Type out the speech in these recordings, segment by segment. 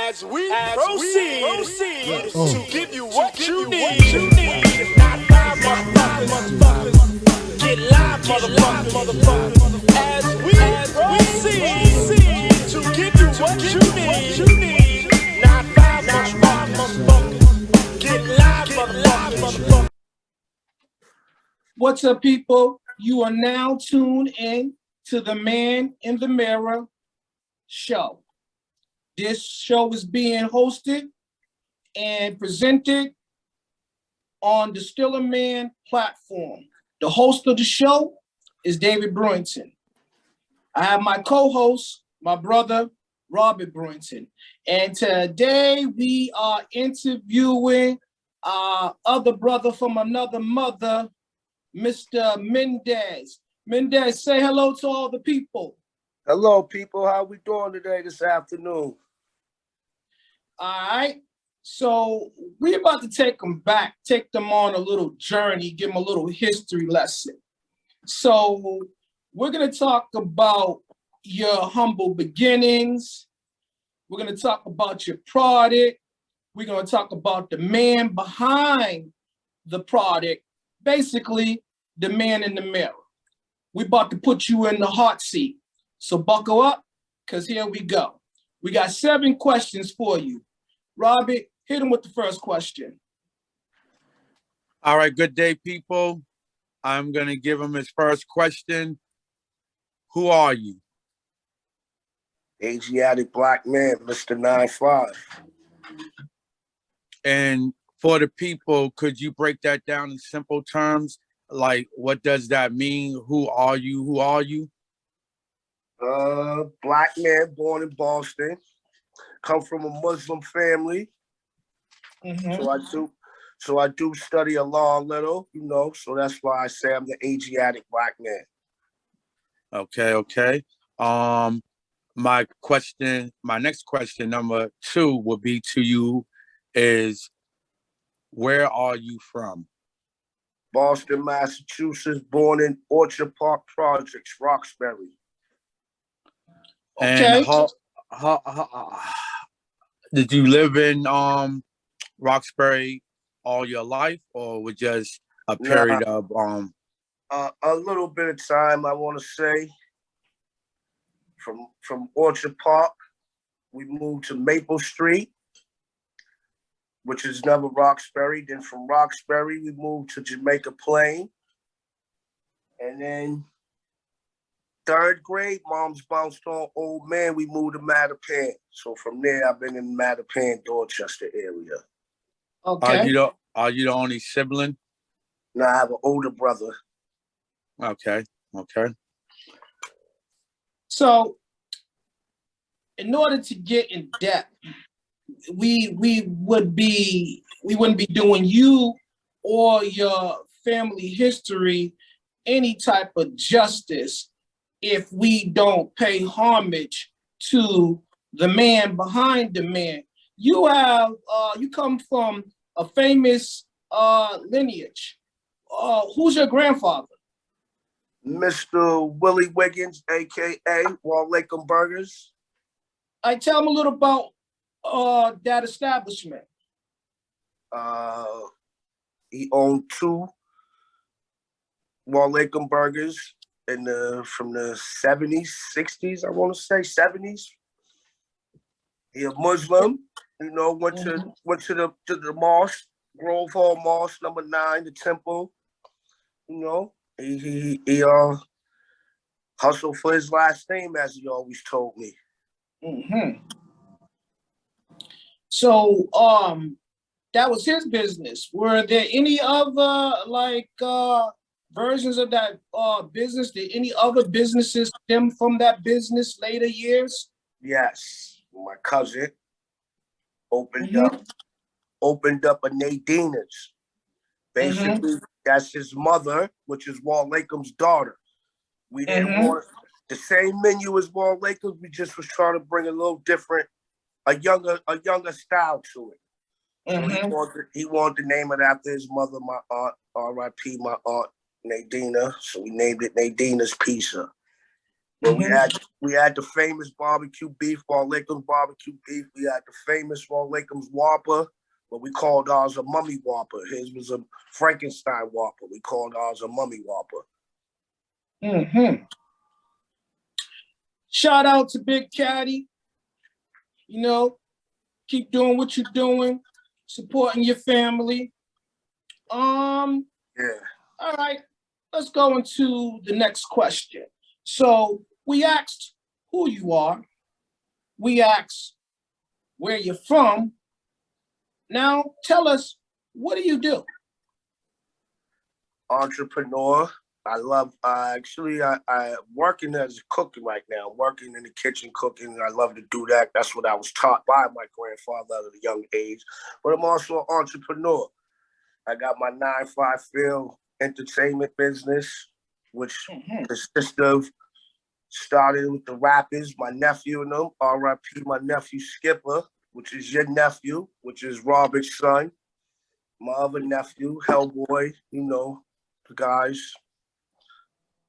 As we proceed to give you what you need. Nine 5 motherfuckers, get live, motherfuckers. As we proceed to give you what you need. Nine 5 motherfuckers, get live, motherfuckers. What's up, people? You are now tuned in to the Man in the Mirror show. This show is being hosted and presented on the Still a Man platform. The host of the show is David Brewington. I have my co-host, my brother, Robert Brewington. And today we are interviewing our other brother from another mother, Mr. Mendez. Mendez, say hello to all the people. Hello, people. How we doing today this afternoon? All right. So we're about to take them on a little journey, give them a little history lesson. So we're going to talk about your humble beginnings. We're going to talk about your product. We're going to talk about the man behind the product, basically the man in the mirror. We're about to put you in the hot seat. So buckle up, because here we go. We got 7 questions for you. Robert, hit him with the first question. All right, good day, people. I'm going to give him his first question. Who are you? Asiatic black man, Mr. 9-5. And for the people, could you break that down in simple terms? Like, what does that mean? Who are you? Who are you? Black man born in Boston. Come from a Muslim family. So I do study a law a little, so that's why I say I'm the Asiatic black man. Okay. My next question, number 2, will be to you is, where are you from? Boston, Massachusetts, born in Orchard Park Projects, Roxbury. Okay. And how did you live in Roxbury all your life, or was just a period of a little bit of time, I want to say. From Orchard Park, we moved to Maple Street, which is never Roxbury. Then from Roxbury, we moved to Jamaica Plain. And then 3rd grade, mom's bounced on Old Man. We moved to Mattapan. So from there, I've been in Mattapan, Dorchester area. Okay. Are you the only sibling? No, I have an older brother. Okay. So in order to get in depth, we wouldn't be doing you or your family history any type of justice if we don't pay homage to the man behind the man. You come from a famous lineage. Who's your grandfather? Mr. Willie Wiggins, a.k.a. Wall Lakem Burgers. I tell him a little about that establishment. He owned 2 Wall Lakem Burgers from the 70s, 60s, I want to say 70s. He a Muslim, went to the mosque, Grove Hall Mosque, number 9, the temple. He hustled for his last name, as he always told me. So that was his business. Were there any other versions of that business? Did any other businesses stem from that business later years? Yes, my cousin opened up a Nadina's. Basically, that's his mother, which is Wall Lakem's daughter. We didn't want the same menu as Wall Lakem's. We just was trying to bring a little different, a younger style to it. So he wanted to name it after his mother, my aunt, R.I.P. my aunt Nadina. So we named it Nadina's Pizza. But we had the famous barbecue beef, Wall Lakeham's barbecue beef. We had the famous Wall Lakeham's Whopper, but we called ours a mummy Whopper. His was a Frankenstein Whopper. We called ours a mummy Whopper. Shout out to Big Caddy. You know, keep doing what you're doing, supporting your family. Yeah. All right, let's go into the next question. So we asked who you are. We asked where you're from. Now tell us, what do you do? Entrepreneur. I love, actually, I working as a cooking right now. I'm working in the kitchen cooking. I love to do that. That's what I was taught by my grandfather at a young age. But I'm also an entrepreneur. I got my 9-5 film entertainment business, which consists of started with the rappers, my nephew and them, R.I.P. my nephew Skipper, which is your nephew, which is Robert's son. My other nephew, Hellboy, you know, the guys.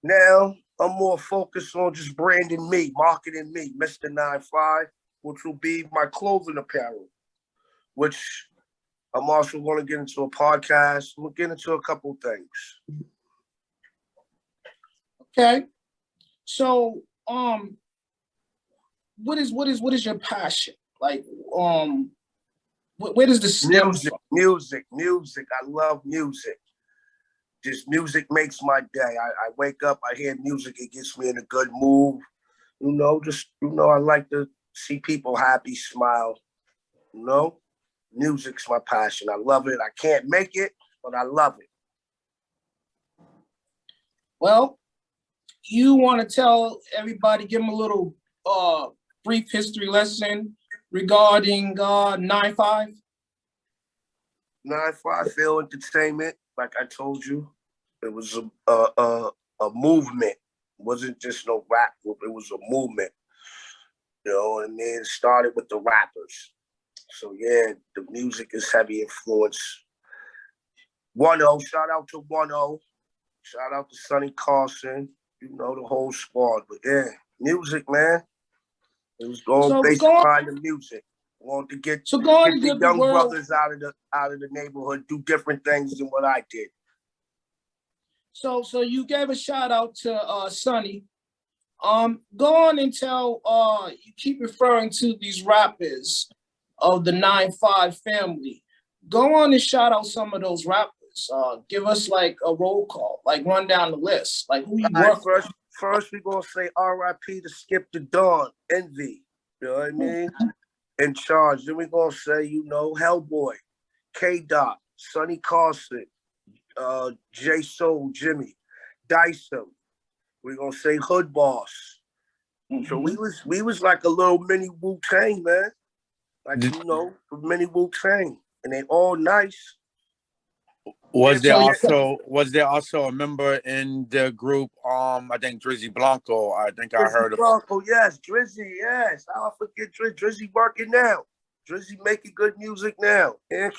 Now, I'm more focused on just branding me, marketing me, Mr. 9-5, which will be my clothing apparel, which I'm also going to get into a podcast. We'll get into a couple of things. Okay. So, what is your passion? Like, where does this stem from? Music. I love music. Just music makes my day. I wake up, I hear music, it gets me in a good mood. I like to see people happy, smile. Music's my passion. I love it. I can't make it, but I love it. Well, you want to tell everybody, give them a little brief history lesson regarding 9-5? 9-5 Film Entertainment, like I told you, it was a movement. It wasn't just no rap group. It was a movement. And then it started with the rappers. So yeah, the music is heavy influence. 1-0, shout out to 1-0. Shout out to Sonny Carson. The whole squad. But yeah, music, man. It was all based behind the music. I wanted to get the young brothers out of the neighborhood, do different things than what I did. So you gave a shout out to Sonny. Go on and tell, you keep referring to these rappers of the 9-5 family. Go on and shout out some of those rappers. Give us like a roll call, like run down the list, like who you work with. First we're gonna say R.I.P. to Skip the Dawn, Envy. You know what I mean? In charge. Then we're gonna say, Hellboy, K-Dot, Sonny Carson, J Soul, Jimmy, Dyson. We're gonna say Hood Boss. So we was like a little mini Wu-Tang, man. Like mini Wu-Tang. And they all nice. Was there also a member in the group? I think Drizzy Blanco. I think I heard of Blanco. Yes, Drizzy. Yes, I'll forget Drizzy working now. Drizzy making good music now. And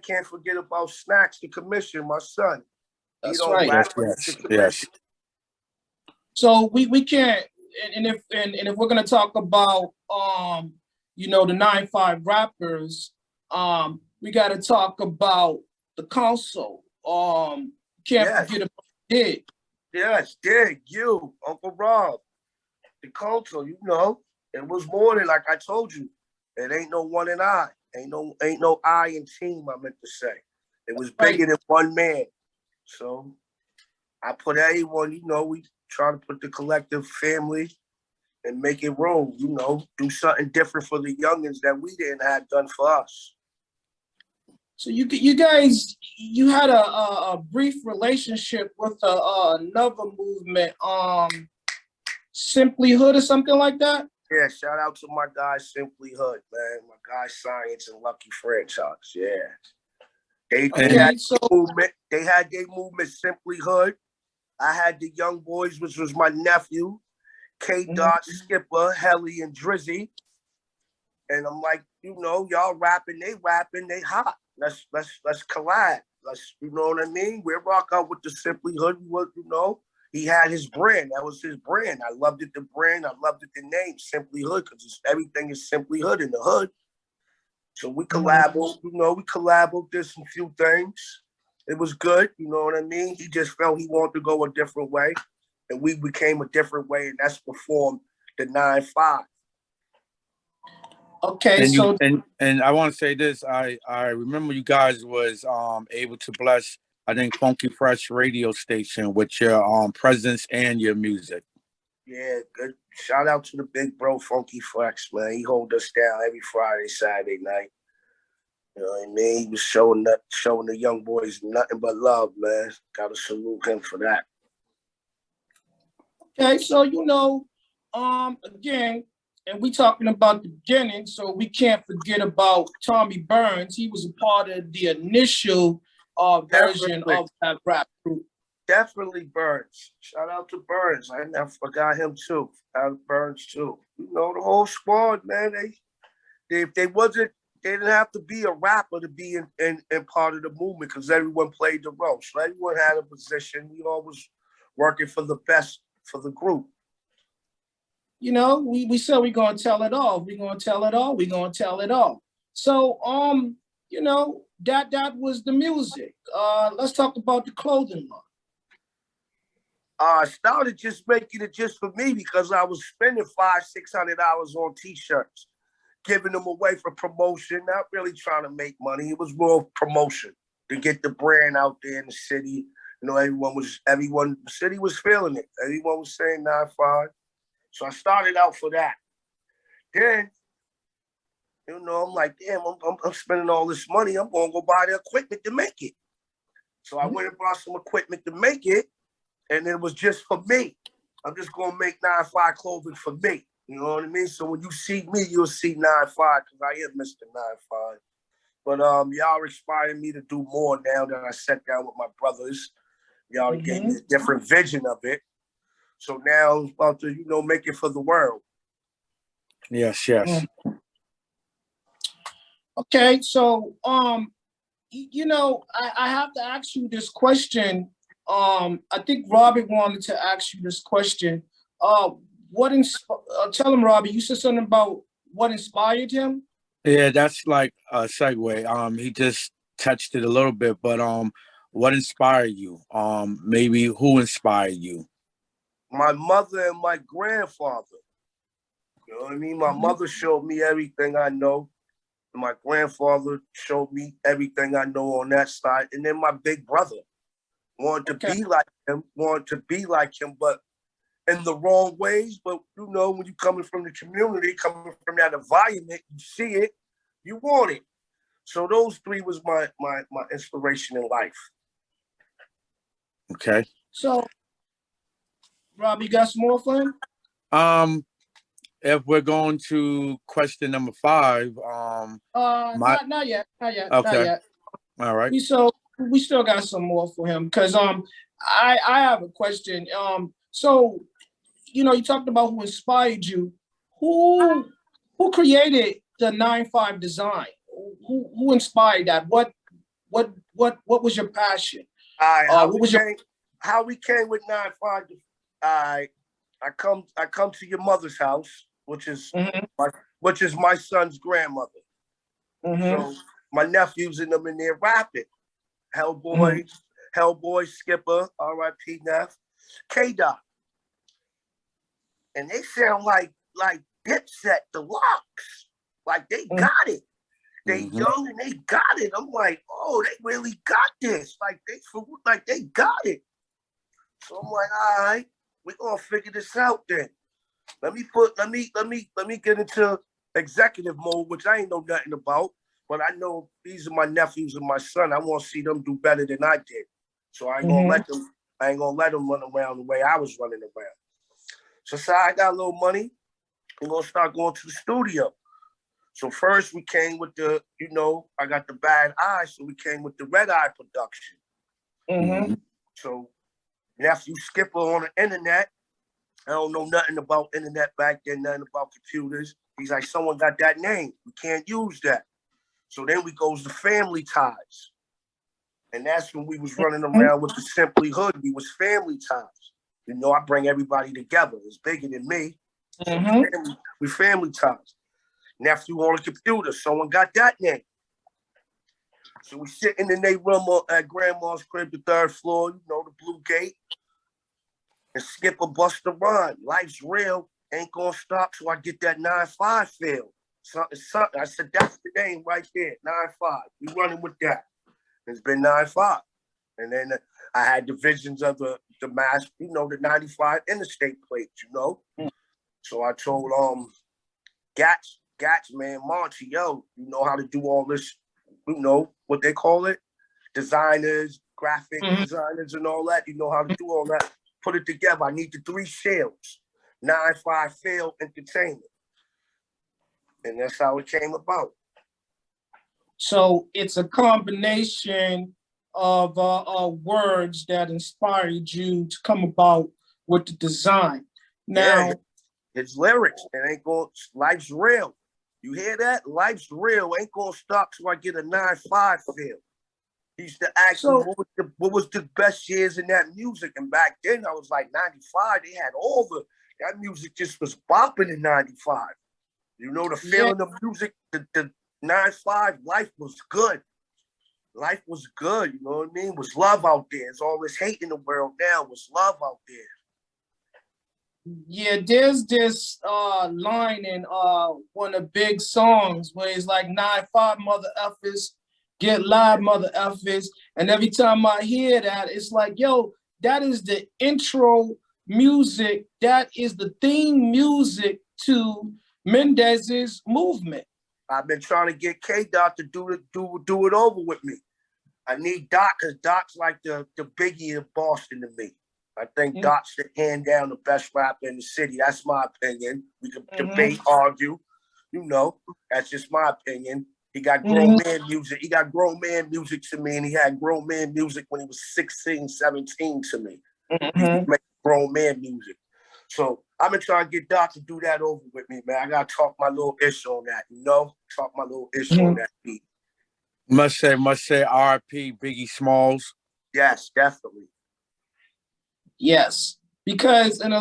can't forget about Snacks, the commission, my son. That's right. Yes. So we can't. And if we're gonna talk about the 9-5 rappers, we got to talk about the council. Can't forget about Dig. Yes, Dig, you, Uncle Rob. The council, it was more than, like I told you, it ain't no one and I. Ain't no I in team, I meant to say. It was bigger than one man. So I put everyone, we try to put the collective family and make it roll, do something different for the youngins that we didn't have done for us. So you guys, you had a brief relationship with another movement, Simply Hood or something like that? Yeah, shout out to my guy Simply Hood, man. My guy Science and Lucky Franchise, yeah. They had their movement Simply Hood. I had the Young Boys, which was my nephew, K-Dot, Skipper, Helly, and Drizzy. And I'm like, y'all rapping, they hot. Let's collab. You know what I mean? We're rock out with the Simply Hood, he had his brand. That was his brand. I loved it, the brand. I loved it, the name, Simply Hood, because everything is Simply Hood in the hood. So we collaborated, we collaborated, did some few things. It was good, you know what I mean? He just felt he wanted to go a different way, and we became a different way, and that's what formed the 9-5. Okay, And so and I want to say this. I remember you guys was able to bless, I think, Funky Fresh radio station with your presence and your music. Yeah, good. Shout out to the big bro Funky Fresh, man. He hold us down every Friday, Saturday night. You know what I mean? He was showing the young boys nothing but love, man. Gotta salute him for that. okay, so again, and we talking about the beginning, so we can't forget about Tommy Burns. He was a part of the initial version of that rap group. Definitely Burns. Shout out to Burns. I never forgot him too. Shout out to Burns too. You know, the whole squad, man. They didn't have to be a rapper to be in part of the movement, because everyone played the role. So everyone had a position. We all was working for the best for the group. You know, we said we're gonna tell it all. We're gonna tell it all. We're gonna tell it all. So that was the music. Let's talk about the clothing line. I started just making it just for me, because I was spending $500-600 on t-shirts, giving them away for promotion, not really trying to make money. It was more promotion to get the brand out there in the city. You know, the city was feeling it. Everyone was saying 9-5. So I started out for that. Then, I'm like, damn, I'm spending all this money. I'm going to go buy the equipment to make it. So I went and bought some equipment to make it, and it was just for me. I'm just going to make 9-5 clothing for me. You know what I mean? So when you see me, you'll see 9-5, because I am Mr. 9-5. But y'all inspiring me to do more now that I sat down with my brothers. Y'all gave me a different vision of it. So now I'm about to, make it for the world. Yes. Okay, so I have to ask you this question. I think Robbie wanted to ask you this question. Tell him, Robbie, you said something about what inspired him? Yeah, that's like a segue. He just touched it a little bit, but what inspired you? Maybe who inspired you? My mother and my grandfather. You know what I mean? My mother showed me everything I know. And my grandfather showed me everything I know on that side. And then my big brother wanted to be like him, but in the wrong ways. But when you're coming from the community, coming from that environment, you see it, you want it. So those three was my inspiration in life. Okay. So, Rob, you got some more for him? If we're going to question number 5, not yet. Okay. Not yet. All right. We still got some more for him, because I have a question. So you talked about who inspired you. Who created the 9-5 design? Who inspired that? What was your passion? How we came with 9-5? I come to your mother's house, which is my son's grandmother. So my nephews and them in there rapping. Hellboy, Skipper, R.I.P. Neff, K-Dot. And they sound like Dipset Deluxe. Like they got it. They young and they got it. I'm like, oh, they really got this. Like they got it. So I'm like, all right, we're gonna figure this out then. Let me get into executive mode, which I ain't know nothing about, but I know these are my nephews and my son. I want to see them do better than I did. So I ain't gonna let them run around the way I was running around. So I got a little money. I'm gonna start going to the studio. So first we came with the, I got the bad eye, so we came with the red eye production. So nephew Skipper on the internet. I don't know nothing about internet back then, nothing about computers. He's like, someone got that name. We can't use that. So then we goes to Family Ties. And that's when we was running around with the Simply Hood. We was Family Ties. You know, I bring everybody together. It's bigger than me. We family ties. Nephew on the computer. Someone got that name. So we sitting in their room at grandma's crib, the 3rd floor, you know, the blue gate. And Skipper bust a rhyme. Life's real. Ain't gonna stop till I get that 9-5 feel. Something. I said, that's the name right there, 9-5. We running with that. It's been 9-5. And then I had the visions of the mask, you know, the 95 interstate plates, you know. So I told Gats, man, Monty, yo, you know how to do all this, you know, what they call it? Designers, graphic designers and all that. You know how to do all that. Put it together. I need the 3 shells. 9-5 Fail Entertainment. And that's how it came about. So it's a combination of words that inspired you to come about with the design. Now, it's lyrics. It ain't going. Life's real. You hear that? Life's real. Ain't gonna stop till I get a 9-5 feel. He used to ask me what was the best years in that music, and back then I was like 95. They had all that music just was bopping in 95. You know, the feeling of music, the 9-5, life was good. Life was good, you know what I mean? Was love out there. There's all this hate in the world now. Was love out there. Yeah, there's this line in one of Big songs where it's like 9-5 mother effers, get live mother effers. And every time I hear that, it's like, yo, that is the intro music. That is the theme music to Mendez's movement. I've been trying to get K-Dot to do it over with me. I need Doc, because Doc's like the Biggie of Boston to me. I think Doc's the hand down the best rapper in the city. That's my opinion. We can debate, argue. You know, that's just my opinion. He got grown man music. He got grown man music to me, and he had grown man music when he was 16, 17 to me. He make grown man music. So I've been trying to get Doc to do that over with me, man. I gotta talk my little ish on that, you know? Talk my little ish on that beat. Must say RP Biggie Smalls. Yes, definitely. Yes, because in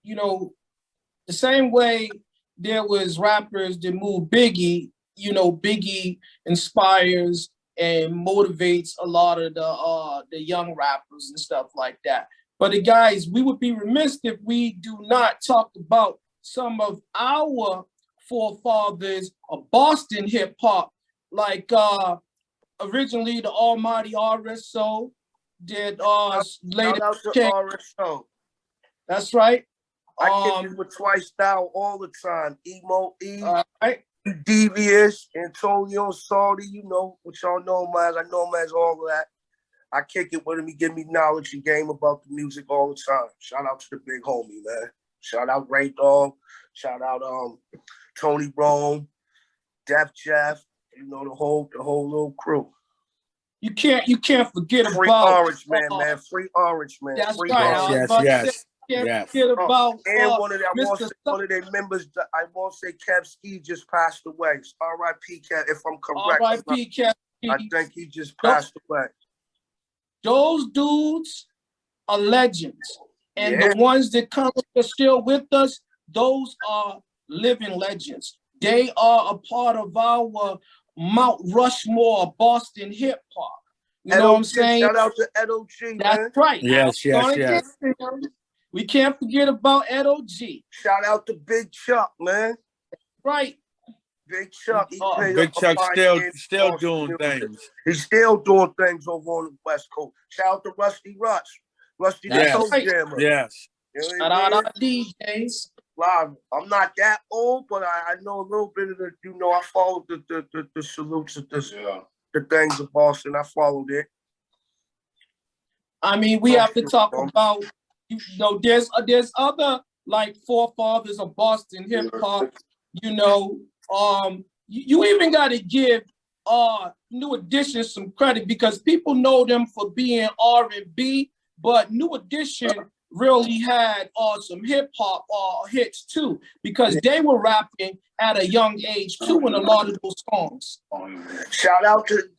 you know, the same way there was rappers that moved Biggie, you know, Biggie inspires and motivates a lot of the young rappers and stuff like that. But guys, we would be remiss if we do not talk about some of our forefathers of Boston hip hop, like originally the Almighty RSO did later. Shout out to RSO. That's right. I kick it with Twice Style all the time. Emo E, right. Devious, Antonio Salty, you know what y'all know him as. I know him as all of that. I kick it with him. He give me knowledge and game about the music all the time. Shout out to the big homie, man. Shout out Ray Dog. Shout out Tony Rome, Def Jeff. You know the whole little crew. You can't forget Free about Orange Man, man. Free Orange Man. That's Free right. Yes. Forget about and one of their members. I won't say Kev Ski just passed away. R.I.P. Kev, if I'm correct. R.I.P. Kev. I think he just passed away. Those dudes are legends. And the ones that are still with us, those are living legends. They are a part of our Mount Rushmore Boston hip hop. You know what I'm saying? Shout out to Ed O.G., man. That's right. Yes. We can't forget about Ed O.G. Shout out to Big Chuck, man. Right. Big Chuck. Big Chuck still doing things. He's still doing things over on the West Coast. Shout out to Rusty Rush. Rusty the Toe Jammer. Yes. Shout out our DJs. I'm not that old, but I know a little bit of the, you know, I followed the salutes of this, the things of Boston. I followed it. I mean, we have to talk about, you know, there's other like forefathers of Boston hip hop, you know. You even got to give New Edition some credit because people know them for being R&B, but New Edition really had some hip hop hits too because they were rapping at a young age too in a lot of those songs. Shout out to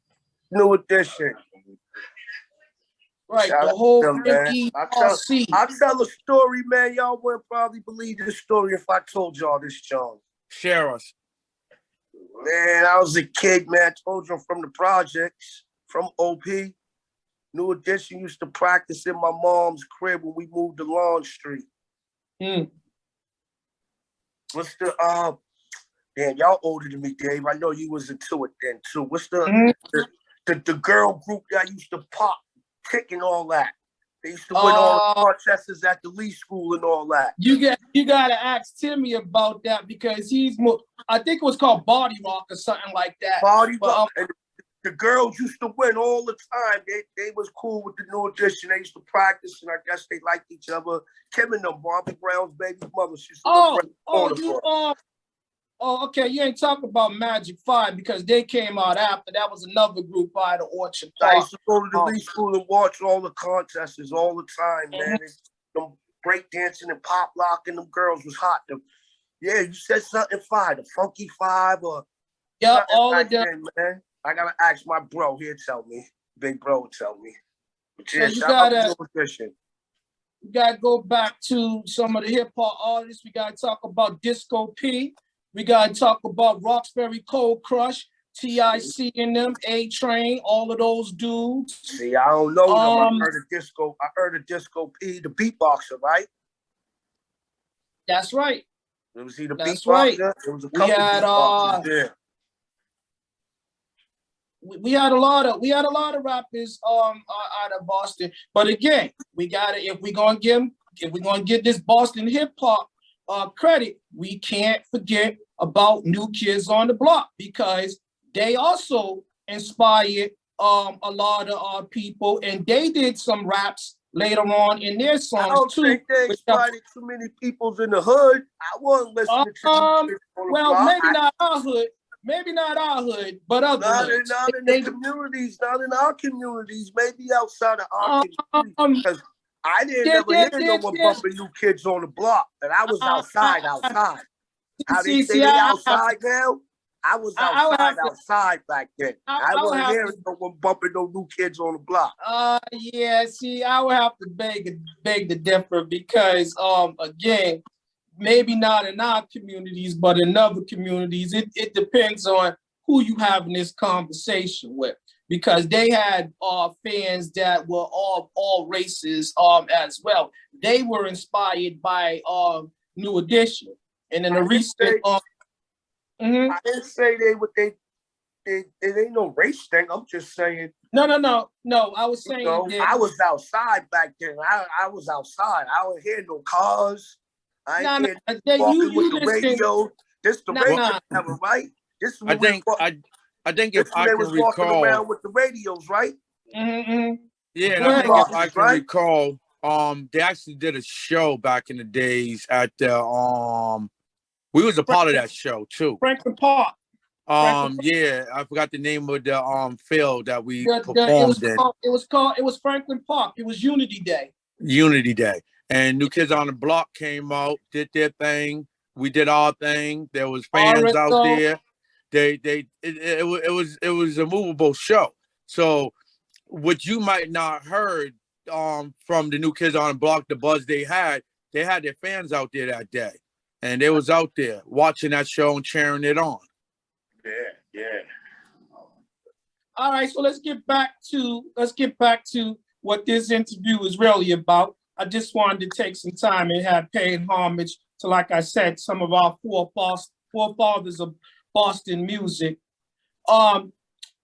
New Edition. Right, Shout the out whole to them, man. MERC. I'll tell a story, man. Y'all wouldn't probably believe this story if I told y'all this, John. Share us. Man, I was a kid, man. I told you I'm from the projects, from OP. New Edition used to practice in my mom's crib when we moved to Lawn Street. What's the damn, y'all older than me, Dave. I know you was into it then too. What's the girl group that used to pop, kick and all that? They used to win all the contests at the Lee School and all that. You gotta ask Timmy about that because he's more. I think it was called Body Rock or something like that. Body Rock. And the girls used to win all the time. They was cool with the New Edition. They used to practice, and I guess they liked each other. Kim and them, Barbara Brown's baby mother. She used to okay. You ain't talking about Magic 5 because they came out after. That was another group by the Orchard Park. I used to go to the Lee School and watch all the contests all the time, man. Them break dancing and pop locking, them girls was hot. Yeah, you said something 5, the Funky 5 or all like of them. that, man. I gotta ask my bro. He'll tell me. Big bro will tell me. But yeah, So you gotta go back to some of the hip hop artists. We gotta talk about Disco P. We gotta talk about Roxbury Cold Crush, TIC and them, A-Train, all of those dudes. See, I don't know them. I heard of Disco P, the beatboxer, right? That's right. Was he the That's beatboxer? right. It was a couple beatboxers there. We had a lot of rappers out of Boston, but again, we gotta if we're gonna give this Boston hip hop credit, we can't forget about New Kids on the Block because they also inspired a lot of people, and they did some raps later on in their songs I don't think they inspired too many peoples in the hood. I wasn't listening to New Kids on the Block. Maybe not our hood. Maybe not our hood, but other hoods. Not in the communities, not in our communities, maybe outside of our communities. Because I didn't ever hear no one bumping New Kids on the Block, and I was outside. How they say they outside now? I was outside back then. I wasn't hearing no one bumping no New Kids on the Block. Yeah, see, I would have to beg to differ because, again, maybe not in our communities, but in other communities, it depends on who you having this conversation with. Because they had fans that were all races as well. They were inspired by New Edition, and in a recent. I didn't say they ain't no race thing. I'm just saying. No. I was saying I was outside back then. I was outside. I don't hear no cars. I ain't walking with the radio. This the radio ever, right? This is I think if I can recall, walking around with the radios, right? Yeah, and I think if I can recall, they actually did a show back in the days at the we was a part of that show too. Franklin Park. Yeah, I forgot the name of the field that we performed in. It was Franklin Park. It was Unity Day. Unity Day. And New Kids on the Block came out, did their thing. We did our thing. There was fans out there. It was a movable show. So what you might not heard from the New Kids on the Block, the buzz they had their fans out there that day. And they was out there watching that show and cheering it on. Yeah. All right, so let's get back to what this interview is really about. I just wanted to take some time and have paid homage to, like I said, some of our forefathers of Boston music.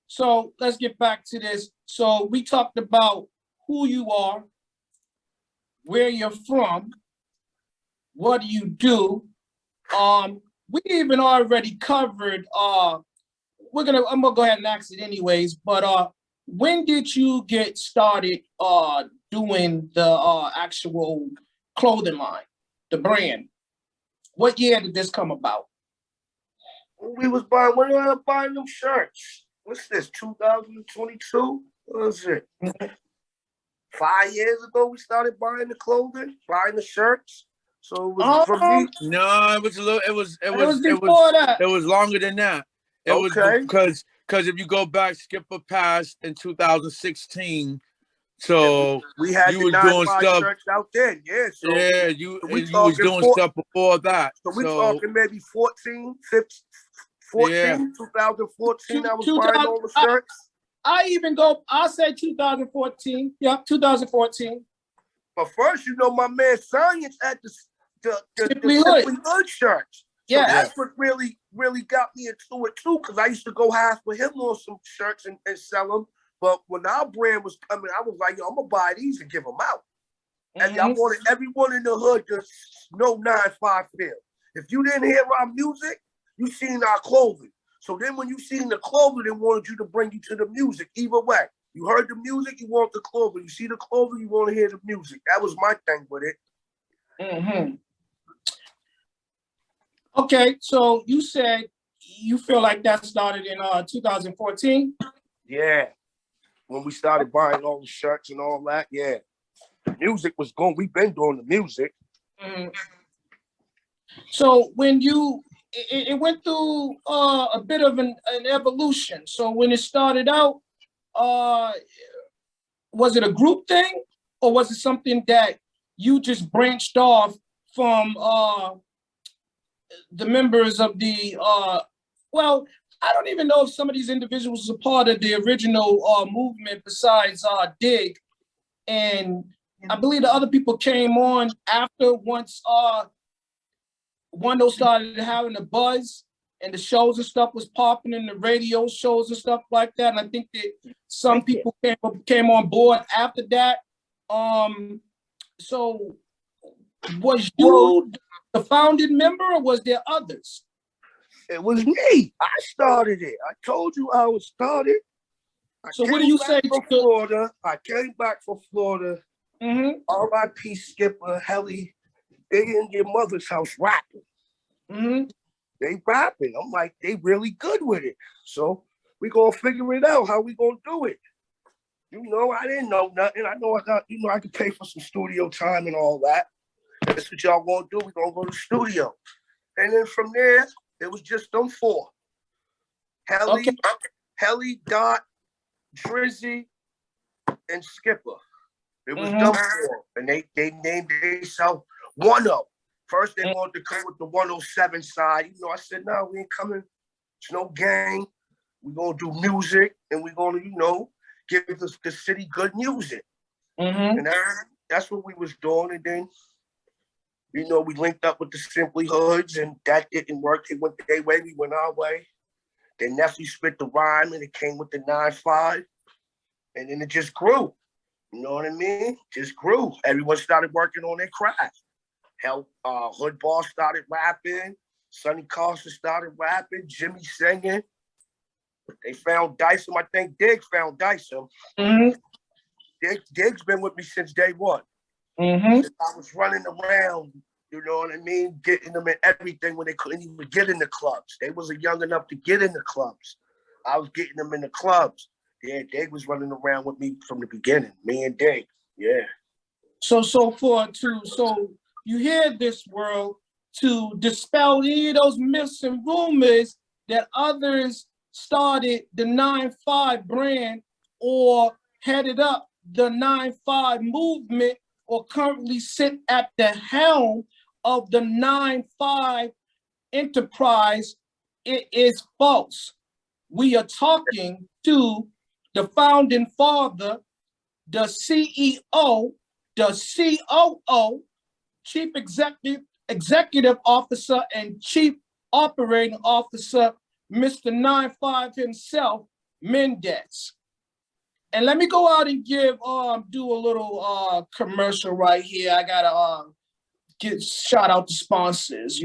So let's get back to this. So we talked about who you are, where you're from, what do you do. We even already covered. I'm gonna go ahead and ask it anyways. But when did you get started doing the actual clothing line, the brand? What year did this come about? When we were buying them shirts. What's this, 2022? What was it? 5 years ago, we started buying the clothing, buying the shirts. So it was for me. No, it was a little. It was before that. It was longer than that. It was because if you go back, skip a past in 2016, So we had you the was doing 9-5 stuff. shirts out there, yeah. So Yeah, so we you was talking doing stuff before that. So we So talking maybe 14, 15, 14, yeah. 2014. I was 2000 buying all the shirts. I'll say 2014. Yep, 2014. But first, my man Science had the Simply Simply Hood. Hood shirts. So Yeah. that's what really got me into it too, because I used to go half with him on some shirts and sell them. But when our brand was coming, I was like, yo, I'm gonna buy these and give them out. And I wanted everyone in the hood to know 9-5 feel. If you didn't hear our music, you seen our clothing. So then when you seen the clothing, they wanted you to bring you to the music. Either way, you heard the music, you want the clothing. You see the clothing, you want to hear the music. That was my thing with it. Okay, so you said you feel like that started in 2014? Yeah. When we started buying all the shirts and all that, yeah. The music was going. We've been doing the music. So when it went through a bit of an evolution. So when it started out, was it a group thing, or was it something that you just branched off from the members of the well, I don't even know if some of these individuals are part of the original movement besides Dig, and I believe the other people came on after once Wando started having a buzz and the shows and stuff was popping in the radio shows and stuff like that. And I think that some people came on board after that. So was you the founding member, or was there others? It was me. I started it. I told you I was started. So what do you say from Florida? I came back from Florida. R.I.P. Skipper, Helly. They in your mother's house rapping. They rapping. I'm like, they really good with it. So we gonna figure it out. How we gonna do it? I didn't know nothing. I know I got, I could pay for some studio time and all that. That's what y'all gonna do. We gonna go to the studio. And then from there, it was just them four. Helly, Dot, Drizzy, and Skipper. It was them four. And they named themselves 10. First, they wanted to come with the 107 side. I said, no, we ain't coming. It's no gang. We're going to do music, and we're going to, give the city good music. And that's what we was doing. And then, we linked up with the Simply Hoods, and that didn't work. They went their way, we went our way. Then Nephew spit the rhyme, and it came with the 9-5. And then it just grew. You know what I mean? Just grew. Everyone started working on their craft. Hood Boss started rapping. Sonny Carson started rapping. Jimmy singing. They found Dyson. I think Dig found Dyson. Dig's been with me since day one. Since I was running around, you know what I mean? Getting them in everything when they couldn't even get in the clubs. They wasn't young enough to get in the clubs. I was getting them in the clubs. Yeah, Dig was running around with me from the beginning. Me and Dig. Yeah. So you hear this, world, to dispel any of those myths and rumors that others started the 9-5 brand or headed up the 9-5 movement or currently sit at the helm of the 9-5 enterprise. It is false. We are talking to the founding father, the CEO, the COO, Chief Executive Officer, and Chief Operating Officer, Mr. 9-5 himself, Mendez. And let me go out and do a little commercial right here. I gotta shout out the sponsors.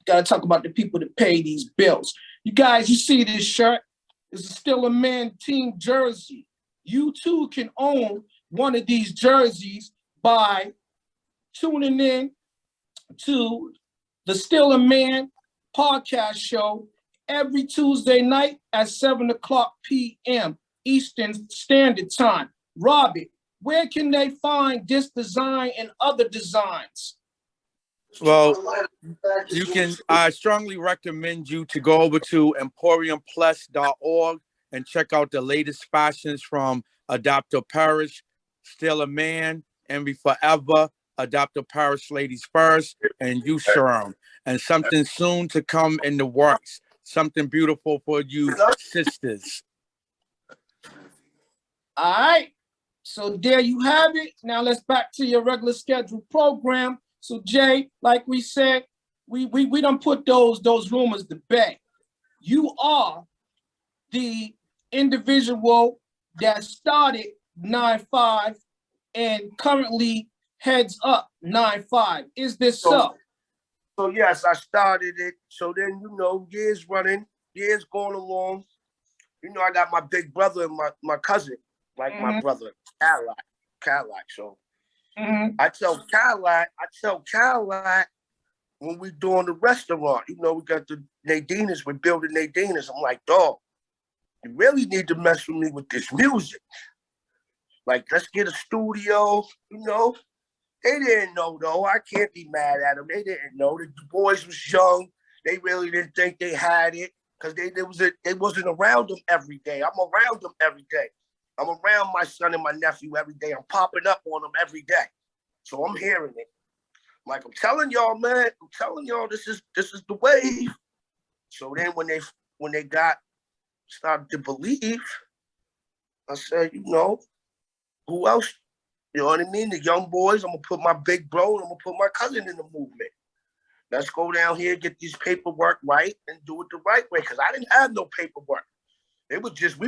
Gotta talk about the people that pay these bills. You guys, you see this shirt? It's Still a Man team jersey. You too can own one of these jerseys by tuning in to the Still a Man podcast show every Tuesday night at 7:00 p.m. Eastern Standard Time. Robbie, where can they find this design and other designs? Well, I strongly recommend you to go over to emporiumplus.org and check out the latest fashions from Adapter Parish, Still a Man, Envy Forever, Adopt a Paris Ladies First, and You S.A.M. And something soon to come in the works. Something beautiful for you sisters. All right. So there you have it. Now let's back to your regular scheduled program. So Jay, like we said, we don't put those rumors to bed. You are the individual that started 9-5 and currently heads up 9-5. Is this so? So yes, I started it. So then, years running, years going along. I got my big brother and my cousin, like my brother, Cadillac. So I tell Cadillac when we doing the restaurant, we got the Nadinas, we're building Nadinas. I'm like, dog, you really need to mess with me with this music. Like, let's get a studio, They didn't know, though. I can't be mad at them. They didn't know. The boys was young. They really didn't think they had it because they wasn't around them every day. I'm around them every day. I'm around my son and my nephew every day. I'm popping up on them every day. So I'm hearing it. Like, I'm telling y'all, man. I'm telling y'all, this is the wave. So then when they started to believe, I said, who else? You know what I mean? The young boys, I'm going to put my big bro, and I'm going to put my cousin in the movement. Let's go down here, get these paperwork right, and do it the right way. Because I didn't have no paperwork. We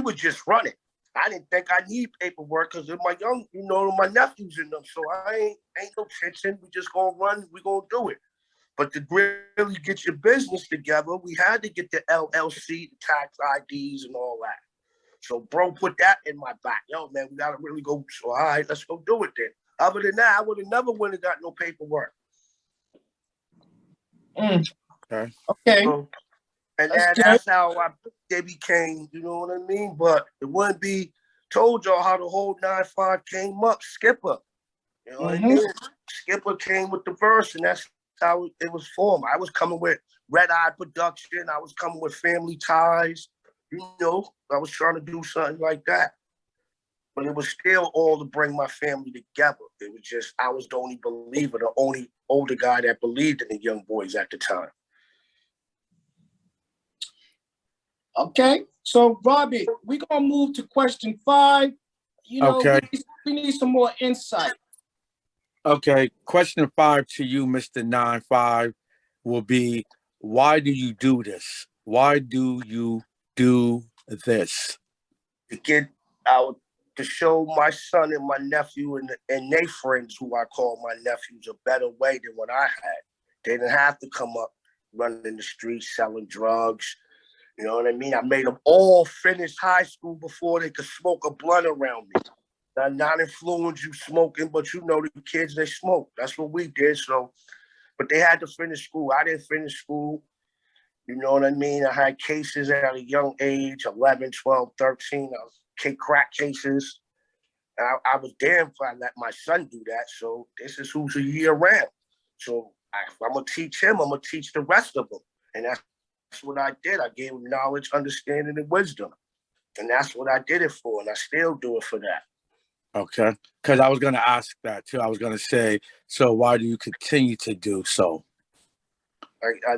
were just running. I didn't think I need paperwork because of my young, my nephews in them. So I ain't no tension. We just going to run. We going to do it. But to really get your business together, we had to get the LLC, the tax IDs, and all that. So bro put that in my back. Yo, man, we got to really go. So all right, let's go do it then. Other than that, I would have never went and got no paperwork. Okay. And that's how they became, you know what I mean? But it wouldn't be told y'all how the whole 9-5 came up. Skipper. You know what I mean? Skipper came with the verse, and that's how it was formed. I was coming with Red Eye Production. I was coming with Family Ties. I was trying to do something like that. But it was still all to bring my family together. It was just, I was the only believer, the only older guy that believed in the young boys at the time. Okay. So, Robbie, we're going to move to question 5. Okay. We need some more insight. Okay. Question 5 to you, Mr. 9-5, will be, why do you do this? Why do you do this? To get out, to show my son and my nephew and their friends, who I call my nephews, a better way than what I had. They didn't have to come up running the streets, selling drugs. You know what I mean? I made them all finish high school before they could smoke a blunt around me. Not influence you smoking, but the kids, they smoke. That's what we did. So, but they had to finish school. I didn't finish school. You know what I mean? I had cases at a young age, 11, 12, 13. I was crack cases. I was damned if I let my son do that. So this is who's a year round. So if I'm going to teach him, I'm going to teach the rest of them. And that's what I did. I gave him knowledge, understanding, and wisdom. And that's what I did it for. And I still do it for that. Okay. Because I was going to ask that too. I was going to say, so why do you continue to do so?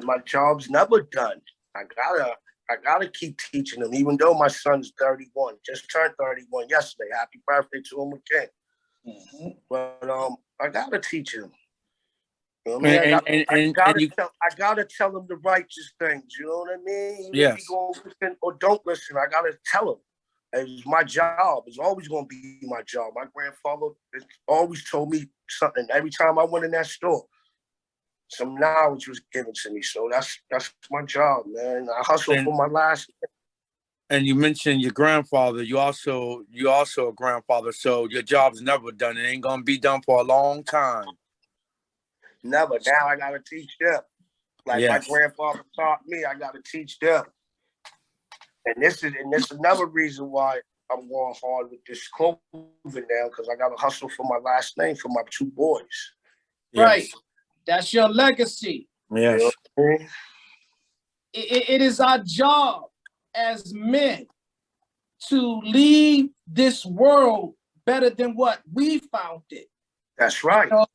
My job's never done. I gotta keep teaching them, even though my son's 31, just turned 31 yesterday. Happy birthday to him again. But I gotta teach him. You know what I mean? I gotta tell him the righteous things. You know what I mean? Even if he go listen or don't listen, I gotta tell him. It's my job. It's always gonna be my job. My grandfather always told me something every time I went in that store. Some knowledge was given to me, so that's my job, man. I hustle for my last. And you mentioned your grandfather. You also a grandfather, so your job's never done. It ain't gonna be done for a long time. Never. Now I gotta teach them. Like my grandfather taught me, I gotta teach them. And this is another reason why I'm going hard with this clothing now, because I gotta hustle for my last name for my 2 boys. Yes. Right. That's your legacy. Yes. It is our job as men to leave this world better than what we found it. That's right. You know,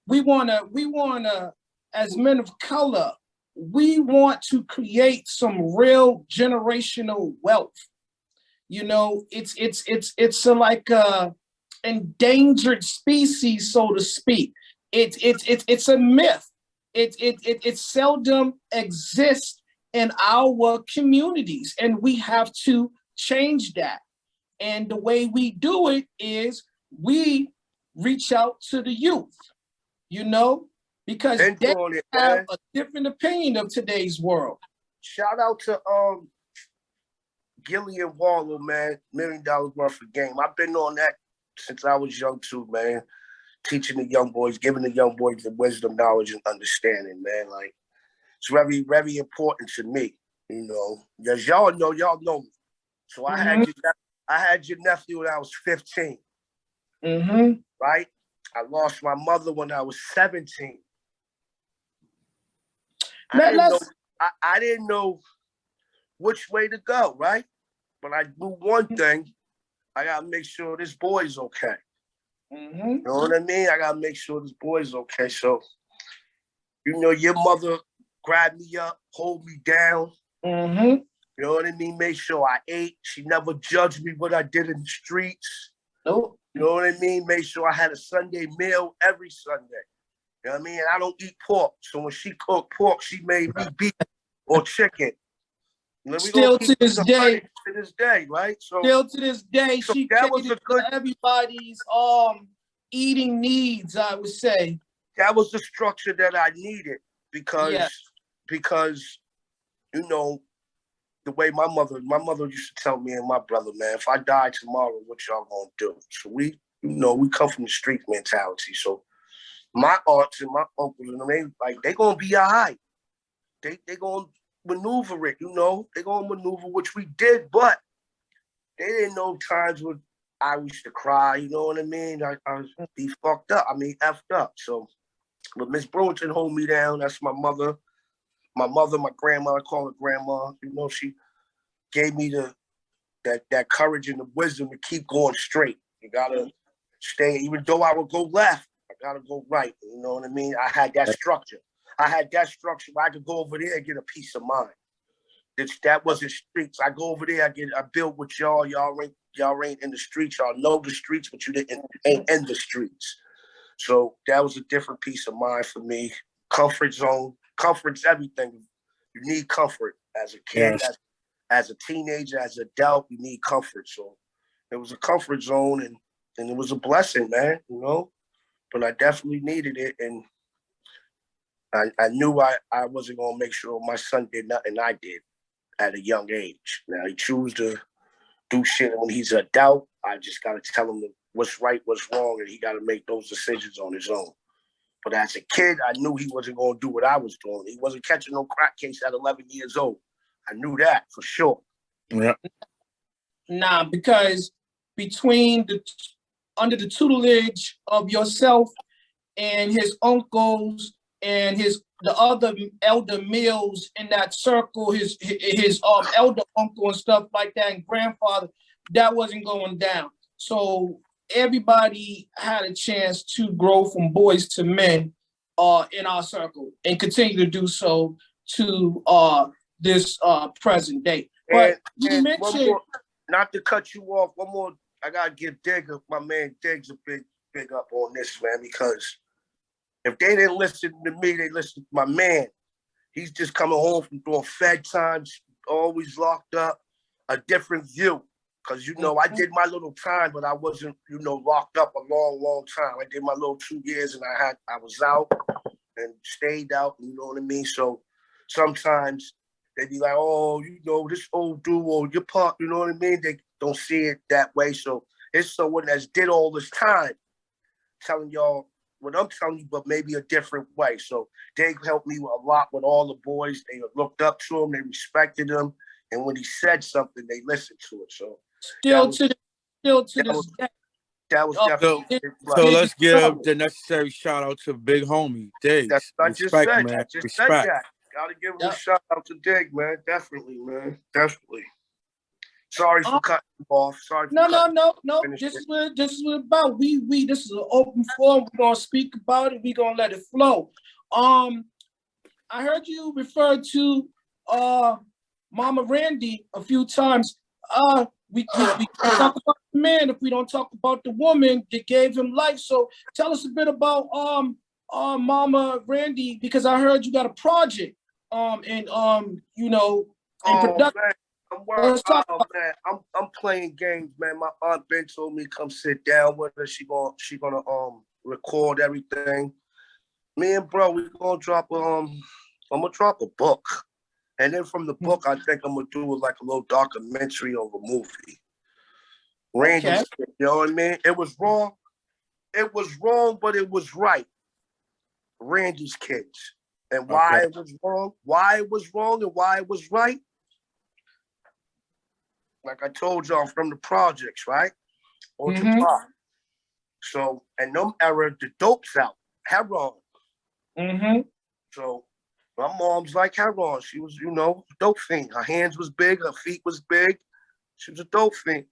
we wanna, as men of color, we want to create some real generational wealth. You know, it's like a endangered species, so to speak. It's a myth. It seldom exists in our communities, and we have to change that. And the way we do it is we reach out to the youth, you know, because they have a different opinion of today's world. Shout out to Gillian Wallow, man, $1 Million Worth of Game. I've been on that since I was young too, man. Teaching the young boys, giving the young boys the wisdom, knowledge, and understanding, man. Like, it's very, very important to me, you know. Because y'all know me. So I had your nephew when I was 15. Right? I lost my mother when I was 17. I didn't know which way to go, right? But I knew one thing. I gotta make sure this boy's okay. You know what I mean? I gotta make sure this boy's okay. So, you know, your mother grabbed me up, hold me down. You know what I mean? Make sure I ate. She never judged me what I did in the streets. Nope. You know what I mean? Make sure I had a Sunday meal every Sunday. You know what I mean? I don't eat pork. So when she cooked pork, she made me beef or chicken. Still to this day. To this day, right? So still to this day, so she that was a good everybody's eating needs, I would say. That was the structure that I needed because you know, the way my mother used to tell me and my brother, man, if I die tomorrow, what y'all gonna do? So we come from the street mentality. So my aunts and my uncles, and they gonna be all right. They gonna maneuver it, you know. They gonna maneuver, which we did, but they didn't know times when I used to cry, you know what I mean? I was be fucked up. I mean, effed up. So, but Miss Brewington hold me down. That's my mother. My grandma, I call her grandma. You know, she gave me that courage and the wisdom to keep going straight. You gotta stay, even though I would go left, I gotta go right. You know what I mean? I had that structure. I where I could go over there and get a peace of mind. That wasn't streets. I go over there, I build with y'all. Y'all ain't in the streets. Y'all know the streets, but you ain't in the streets. So that was a different peace of mind for me. Comfort zone. Comfort's everything. You need comfort as a kid, as a teenager, as an adult, you need comfort. So it was a comfort zone and it was a blessing, man, you know? But I definitely needed it. And I knew I wasn't going to make sure my son did nothing I did at a young age. Now, he chooses to do shit when he's an adult. I just got to tell him what's right, what's wrong, and he got to make those decisions on his own. But as a kid, I knew he wasn't going to do what I was doing. He wasn't catching no crack case at 11 years old. I knew that for sure. Yeah. Nah, because under the tutelage of yourself and his uncles and the other elder males in that circle, his elder uncle and stuff like that, and grandfather, that wasn't going down. So everybody had a chance to grow from boys to men in our circle and continue to do so to this present day. But you mentioned, more, not to cut you off, one more, I gotta give my man Diggs a big up on this, man, because if they didn't listen to me, they listened to my man. He's just coming home from doing Fed times, always locked up, a different view. Because, you know, I did my little time, but I wasn't, you know, locked up a long time. I did my little 2 years and I was out and stayed out, you know what I mean? So sometimes they be like, oh, you know, this old dude or your pop, you know what I mean? They don't see it that way. So it's someone that's did all this time telling y'all what I'm telling you, but maybe a different way. So they helped me a lot with all the boys. They looked up to him. They respected him. And when he said something, they listened to it. So still to this day. That was definitely so let's give the necessary shout out to big homie Diggs. That's what I just said. Man. I just said that. Gotta give him a shout out to Dig, man. Definitely, man. Definitely. Sorry for cutting you off. Sorry for No. finish This it. is what it's about. We this is an open forum. We're gonna speak about it. We're gonna let it flow. I heard you refer to Mama Randy a few times. We talk about the man if we don't talk about the woman that gave him life. So tell us a bit about Mama Randy, because I heard you got a project and you know, in production. Man. Let's talk about I'm playing games, man. My aunt Ben told me come sit down with her. She gonna record everything. Me and bro, we gonna drop I'm gonna drop a book. And then from the book, I think I'm gonna do like a little documentary or a movie. Randy, okay. you know what I mean? It was wrong. It was wrong, but it was right. Randy's kids. And why it was wrong, and why it was right. Like I told y'all, from the projects, right? Ultra Pop. So, and them era, the dope's out. Heroin. So, my mom's like heroin. She was, you know, a dope fiend. Her hands was big. Her feet was big. She was a dope fiend.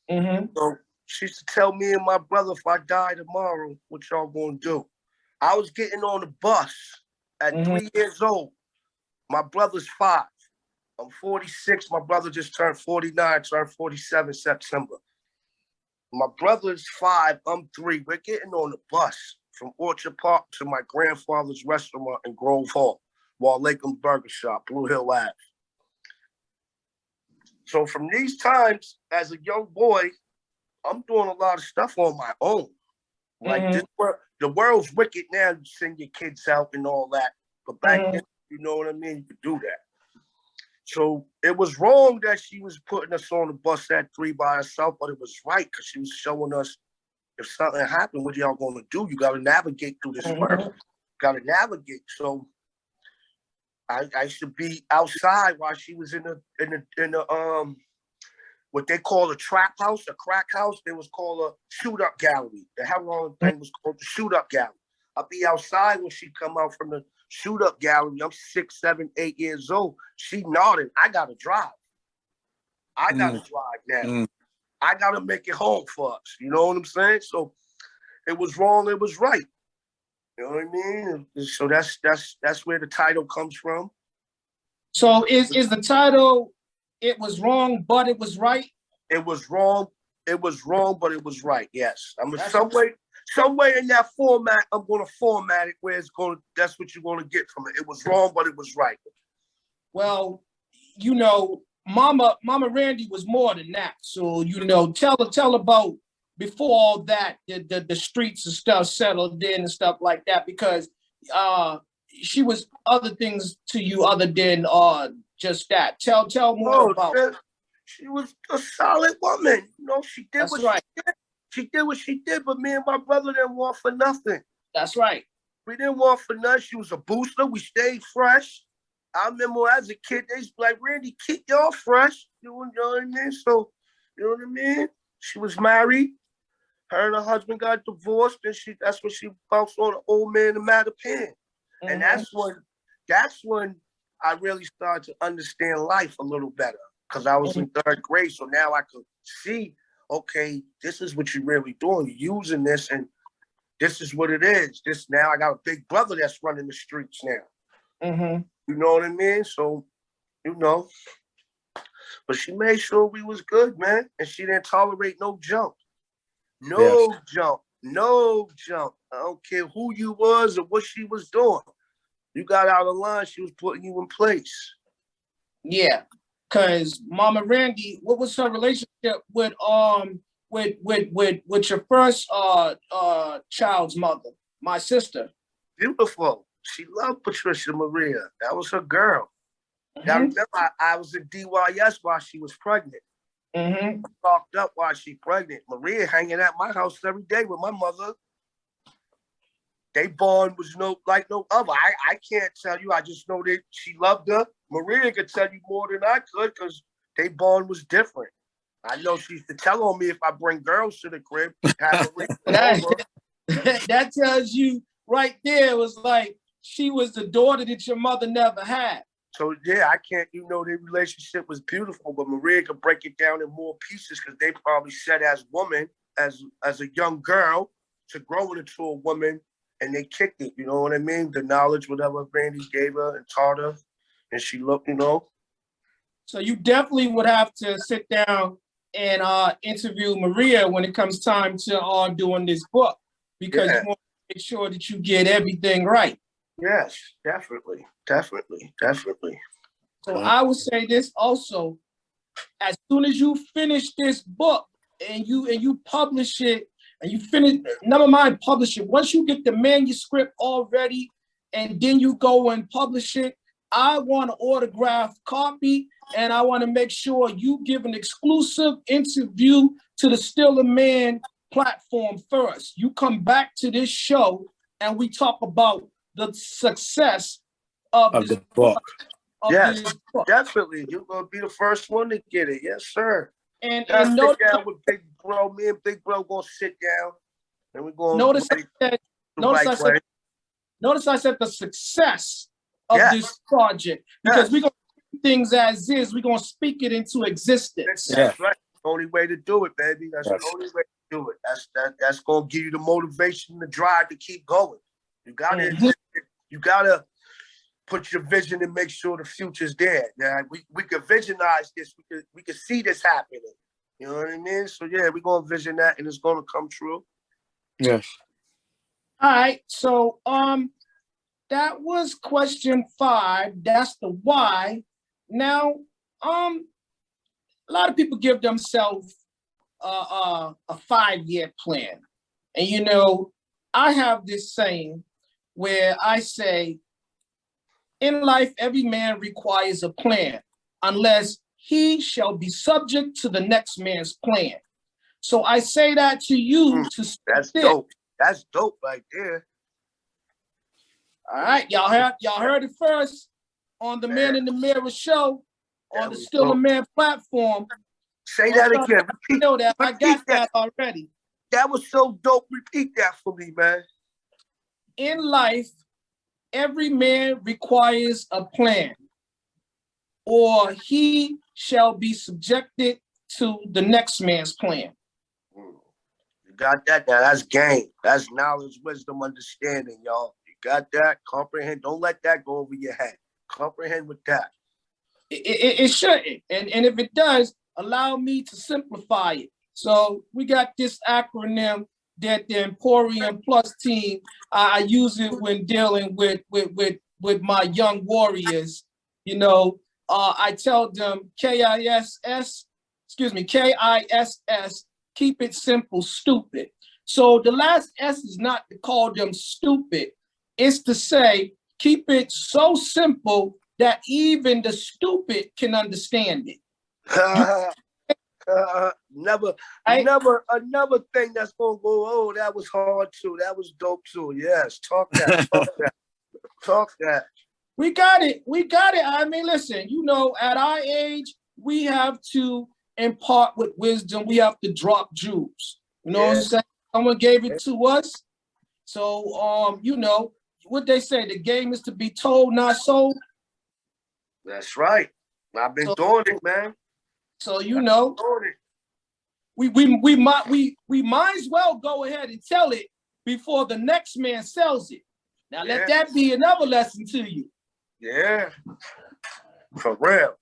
So, she used to tell me and my brother, if I die tomorrow, what y'all gonna do? I was getting on the bus at 3 years old. My brother's 5. I'm 46. My brother just turned 49, turned 47 September. My brother's 5. I'm 3. We're getting on the bus from Orchard Park to my grandfather's restaurant in Grove Hall, Wall Lakeland Burger Shop, Blue Hill Ave. So from these times, as a young boy, I'm doing a lot of stuff on my own. Like the world's wicked now. You send your kids out and all that. But back then, you know what I mean? You could do that. So it was wrong that she was putting us on the bus at 3 by herself, but it was right because she was showing us if something happened, what y'all gonna do? You gotta navigate through this world. Gotta navigate. So I should be outside while she was in the what they call a trap house, a crack house. They was called a shoot up gallery. The heroin thing was called the shoot up gallery. I'll be outside when she come out from the shoot up gallery. I'm 6, 7, 8 years old. She nodded. I gotta drive. I gotta drive now. I gotta make it home for us. You know what I'm saying? So it was wrong. It was right. You know what I mean? So that's where the title comes from. So is the title "It Was Wrong, but It Was Right"? It was wrong. It was wrong, but it was right. Yes. I mean, some way in that format, I'm gonna format it where it's going. That's what you're gonna get from it. It was wrong, but it was right. Well, you know, Mama Randy was more than that. So, you know, tell about before all that, the streets and stuff settled in and stuff like that, because she was other things to you other than just that. Tell more about. She was a solid woman. You know, she did what right. she did. She did what she did, but me and my brother didn't want for nothing. That's right. We didn't want for nothing. She was a booster. We stayed fresh. I remember as a kid, they was like, Randy, keep y'all fresh. You know what I mean? So, you know what I mean? She was married. Her and her husband got divorced, and that's when she bounced on an old man in Mattapan. And that's when I really started to understand life a little better, because I was in 3rd grade. So now I could see, okay, this is what you're really doing. You're using this, and this is what it is. This now I got a big brother that's running the streets now. You know what I mean? So, you know, but she made sure we was good, man. And she didn't tolerate no junk. Junk. No junk. I don't care who you was or what she was doing. You got out of line, she was putting you in place. Yeah. Cause Mama Randy, what was her relationship with your first child's mother, my sister? Beautiful. She loved Patricia Maria. That was her girl. Now remember, I was in DYS while she was pregnant. Locked up while she pregnant. Maria hanging at my house every day with my mother. They bond was no other. I can't tell you. I just know that she loved her. Maria could tell you more than I could, because they bond was different. I know she used to tell on me if I bring girls to the crib. Have that tells you right there, it was like she was the daughter that your mother never had. So yeah, I can't. Their relationship was beautiful, but Maria could break it down in more pieces because they probably said as woman, as a young girl, to grow into a woman, and they kicked it. You know what I mean? The knowledge, whatever Randy gave her and taught her, and she looked. So you definitely would have to sit down and interview Maria when it comes time to doing this book, because you want to make sure that you get everything right. Yes, definitely. So I would say this also: as soon as you finish this book and you publish it, and you finish, never mind publish it. Once you get the manuscript all ready, and then you go and publish it, I want an autographed copy, and I want to make sure you give an exclusive interview to the Still a Man platform first. You come back to this show and we talk about the success of this book. Yes, definitely. You're going to be the first one to get it. Yes, sir. And sit down with Big Bro. Me and Big Bro going to sit down, and we're going to notice I said the success of this project, because we're going to do things as is. We're going to speak it into existence. That's right. The only way to do it, baby. That's the only way to do it. That's going to give you the motivation, the drive to keep going. You got to put your vision and make sure the future's there. Yeah, we could visionize this. We could see this happening. You know what I mean? So yeah, we're gonna vision that, and it's gonna come true. Yes. All right. So that was question 5. That's the why. Now a lot of people give themselves a 5-year plan, and I have this saying where I say, in life, every man requires a plan, unless he shall be subject to the next man's plan. So I say that to you to That's dope. That's dope right there. All right, y'all heard it first on the Man in the Mirror show on the Still a Man platform. Say that again. Repeat that. I got that already. That was so dope. Repeat that for me, man. In life, every man requires a plan, or he shall be subjected to the next man's plan. You got that? Now that's game. That's knowledge, wisdom, understanding, y'all. You got that? Comprehend. Don't let that go over your head. Comprehend with that. It shouldn't. And if it does, allow me to simplify it. So we got this acronym that the Emporium Plus team, I use it when dealing with my young warriors. I tell them KISS, keep it simple, stupid. So the last S is not to call them stupid. It's to say, keep it so simple that even the stupid can understand it. Another thing that's gonna go. Oh, that was hard too. That was dope too. Yes, talk that. We got it. I mean, listen. At our age, we have to impart with wisdom. We have to drop jewels. You know what I'm saying? Someone gave it to us. So, what they say, the game is to be told, not sold. That's right. I've been doing it, man. So we might as well go ahead and tell it before the next man sells it. Now let that be another lesson to you. Yeah, for real.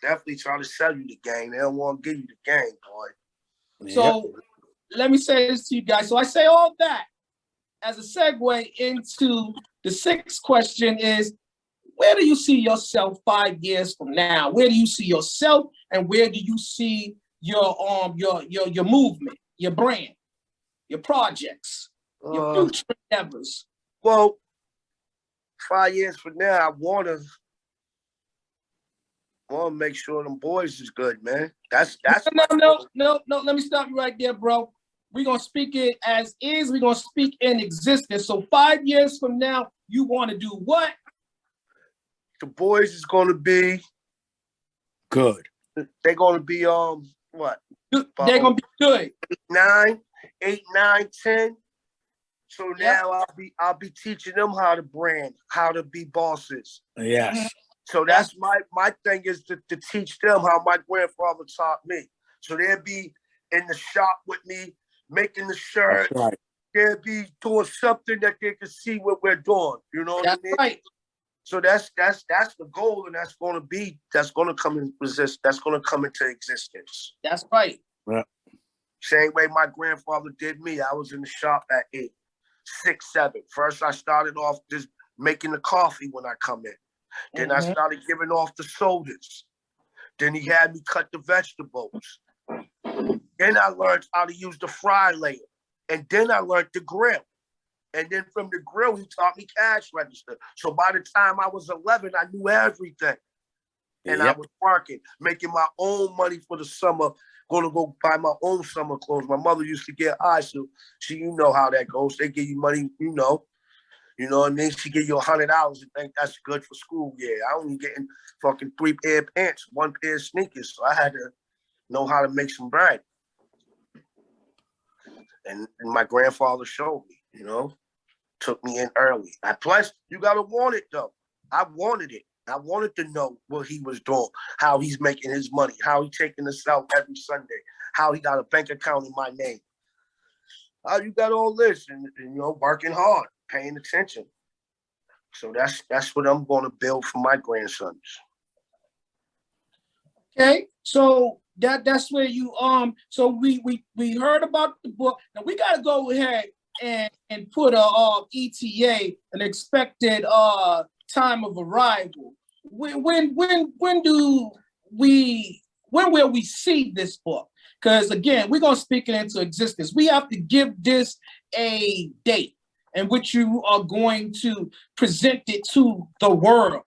Definitely trying to sell you the game. They don't want to give you the game, boy. So let me say this to you guys. So I say all that as a segue into the 6th question is, where do you see yourself 5 years from now? Where do you see yourself, and where do you see your movement, your brand, your projects, your future endeavors? Well, 5 years from now, I wanna make sure them boys is good, man. That's no. Let me stop you right there, bro. We're gonna speak it as is. We're gonna speak in existence. So 5 years from now, you want to do what? The boys is gonna be good. They're gonna be what? They're gonna be good. 8, 9, 10. So now I'll be teaching them how to brand, how to be bosses. Yes. So that's my thing is to teach them how my grandfather taught me. So they'd be in the shop with me, making the shirt. That's right. They'd be doing something that they can see what we're doing. You know what I mean? Right. So that's the goal, and that's going to come into existence. That's right. Yeah. Same way my grandfather did me. I was in the shop at 8, 6, 7. First, I started off just making the coffee when I come in. Then I started giving off the sodas. Then he had me cut the vegetables. Then I learned how to use the fry layer. And then I learned the grill. And then from the grill, he taught me cash register. So by the time I was 11, I knew everything. And I was working, making my own money for the summer, going to go buy my own summer clothes. My mother used to get eyes, so you know how that goes. They give you money, you know what I mean? She give you $100 and think that's good for school. Yeah, I only getting fucking 3 pair of pants, 1 pair of sneakers. So I had to know how to make some bread. And my grandfather showed me, you know, took me in early. Plus, you got to want it, though. I wanted it. I wanted to know what he was doing, how he's making his money, how he taking us out every Sunday, how he got a bank account in my name. How you got all this and you know, working hard, paying attention. So that's what I'm going to build for my grandsons. Okay, so that's where you so we heard about the book. Now we got to go ahead and put a ETA, an expected time of arrival. When will we see this book? Because again, we're gonna speak it into existence. We have to give this a date in which you are going to present it to the world.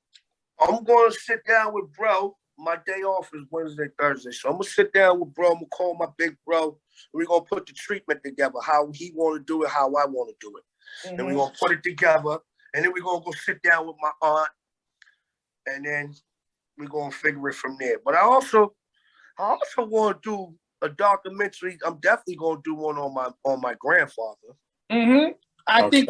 I'm going to sit down with bro. My day off is Wednesday, Thursday. So I'm going to sit down with bro. I'm going to call my big bro. We're going to put the treatment together, how he want to do it, how I want to do it. And we're going to put it together. And then we're going to go sit down with my aunt. And then we're going to figure it from there. But I also want to do a documentary. I'm definitely going to do one on my grandfather. I think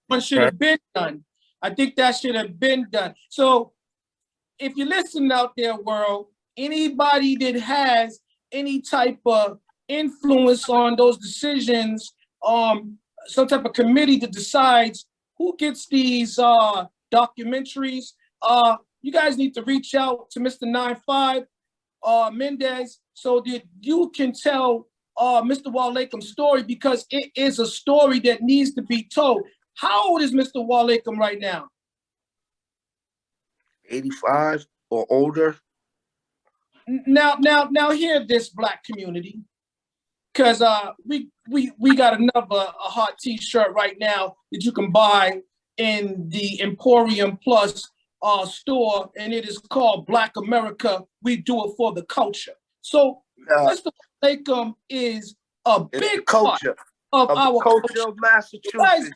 one should have been done. I think that should have been done. So if you listen out there, world, anybody that has any type of influence on those decisions, some type of committee that decides who gets these documentaries, you guys need to reach out to Mr. 9-5 Mendez so that you can tell Mr. Walekum's story, because it is a story that needs to be told. How old is Mr. Walekum right now? 85 or older. Now hear this, Black community, because we got another hot T-shirt right now that you can buy in the Emporium Plus store, and it is called Black America. We do it for the culture. So Mr. Walekum is a big culture of our culture of Massachusetts.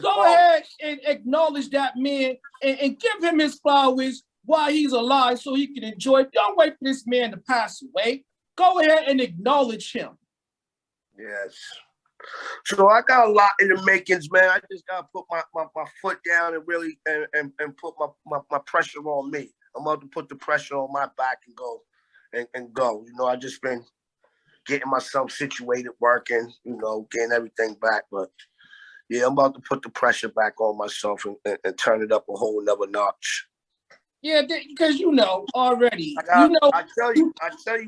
Go ahead and acknowledge that man and give him his flowers while he's alive so he can enjoy it. Don't wait for this man to pass away. Go ahead and acknowledge him. Yes. So I got a lot in the makings, man. I just got to put my foot down and really and put my pressure on me. I'm about to put the pressure on my back and go. And go. You know, I just been getting myself situated, working, you know, getting everything back. But yeah, I'm about to put the pressure back on myself and turn it up a whole nother notch. Yeah, because you know already. I tell you,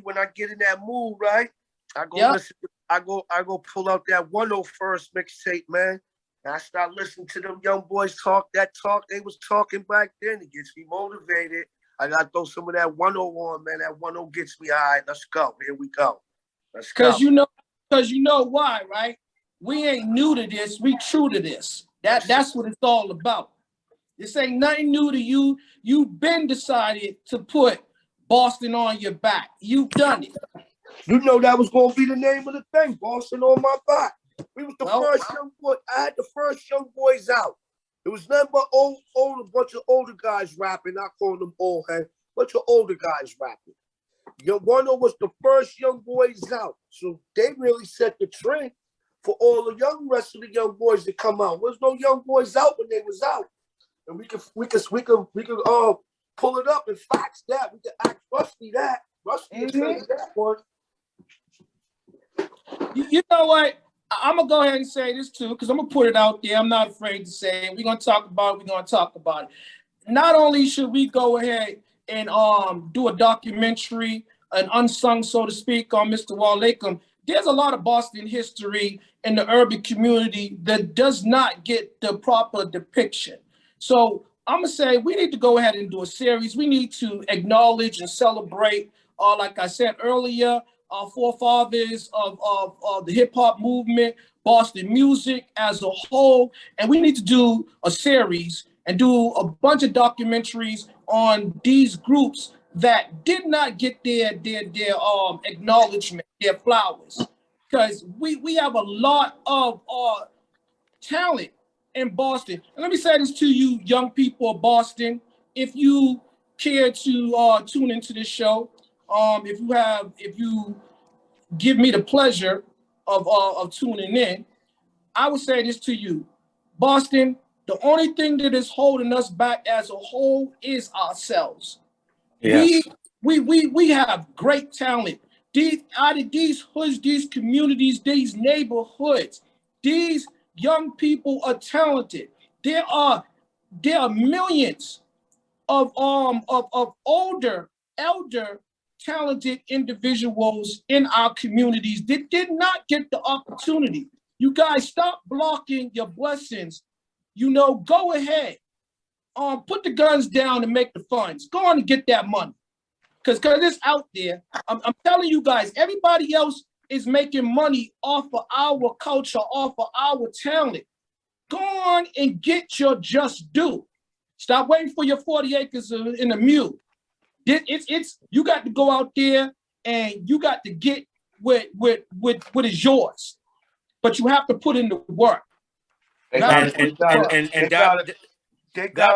when I get in that mood, right? I go listen. I go pull out that 101st mixtape, man. And I start listening to them young boys talk that talk they was talking back then. It gets me motivated. I got to throw some of that 101, man. That 10 gets me, all right, let's go. Here we go. Let's go. Because you know why, right? We ain't new to this. We true to this. That's what it's all about. This ain't nothing new to you. You've been decided to put Boston on your back. You've done it. You know that was going to be the name of the thing, Boston on my back. We was the first young boy. I had the first young boys out. It was nothing but bunch of older guys rapping. I call them old head. Bunch of older guys rapping. Young Wonder was the first young boys out. So they really set the trend for all the rest of the young boys to come out. There was no young boys out when they was out. And we could pull it up and fax that. We can ask Rusty that. Rusty can tell you that one. You know what? I'm gonna go ahead and say this too, because I'm gonna put it out there. I'm not afraid to say it. We're gonna talk about it. We're gonna talk about it. Not only should we go ahead and do a documentary, an unsung, so to speak, on Mr. Walt Lakem, there's a lot of Boston history in the urban community that does not get the proper depiction. So I'm gonna say we need to go ahead and do a series. We need to acknowledge and celebrate, like I said earlier, our forefathers of the hip hop movement, Boston music as a whole, and we need to do a series and do a bunch of documentaries on these groups that did not get their acknowledgement, their flowers, because we have a lot of talent in Boston. And let me say this to you, young people of Boston, if you care to tune into this show, if you give me the pleasure of tuning in, I would say this to you, Boston. The only thing that is holding us back as a whole is ourselves. Yes. We have great talent. Out of these hoods, these communities, these neighborhoods, these young people are talented. There are millions of older, elder, talented individuals in our communities that did not get the opportunity. You guys stop blocking your blessings. Go ahead. Put the guns down and make the funds. Go on and get that money. Because it's out there. I'm telling you guys, everybody else is making money off of our culture, off of our talent. Go on and get your just due. Stop waiting for your 40 acres in a mule. It's you got to go out there and you got to get what is yours. But you have to put in the work. That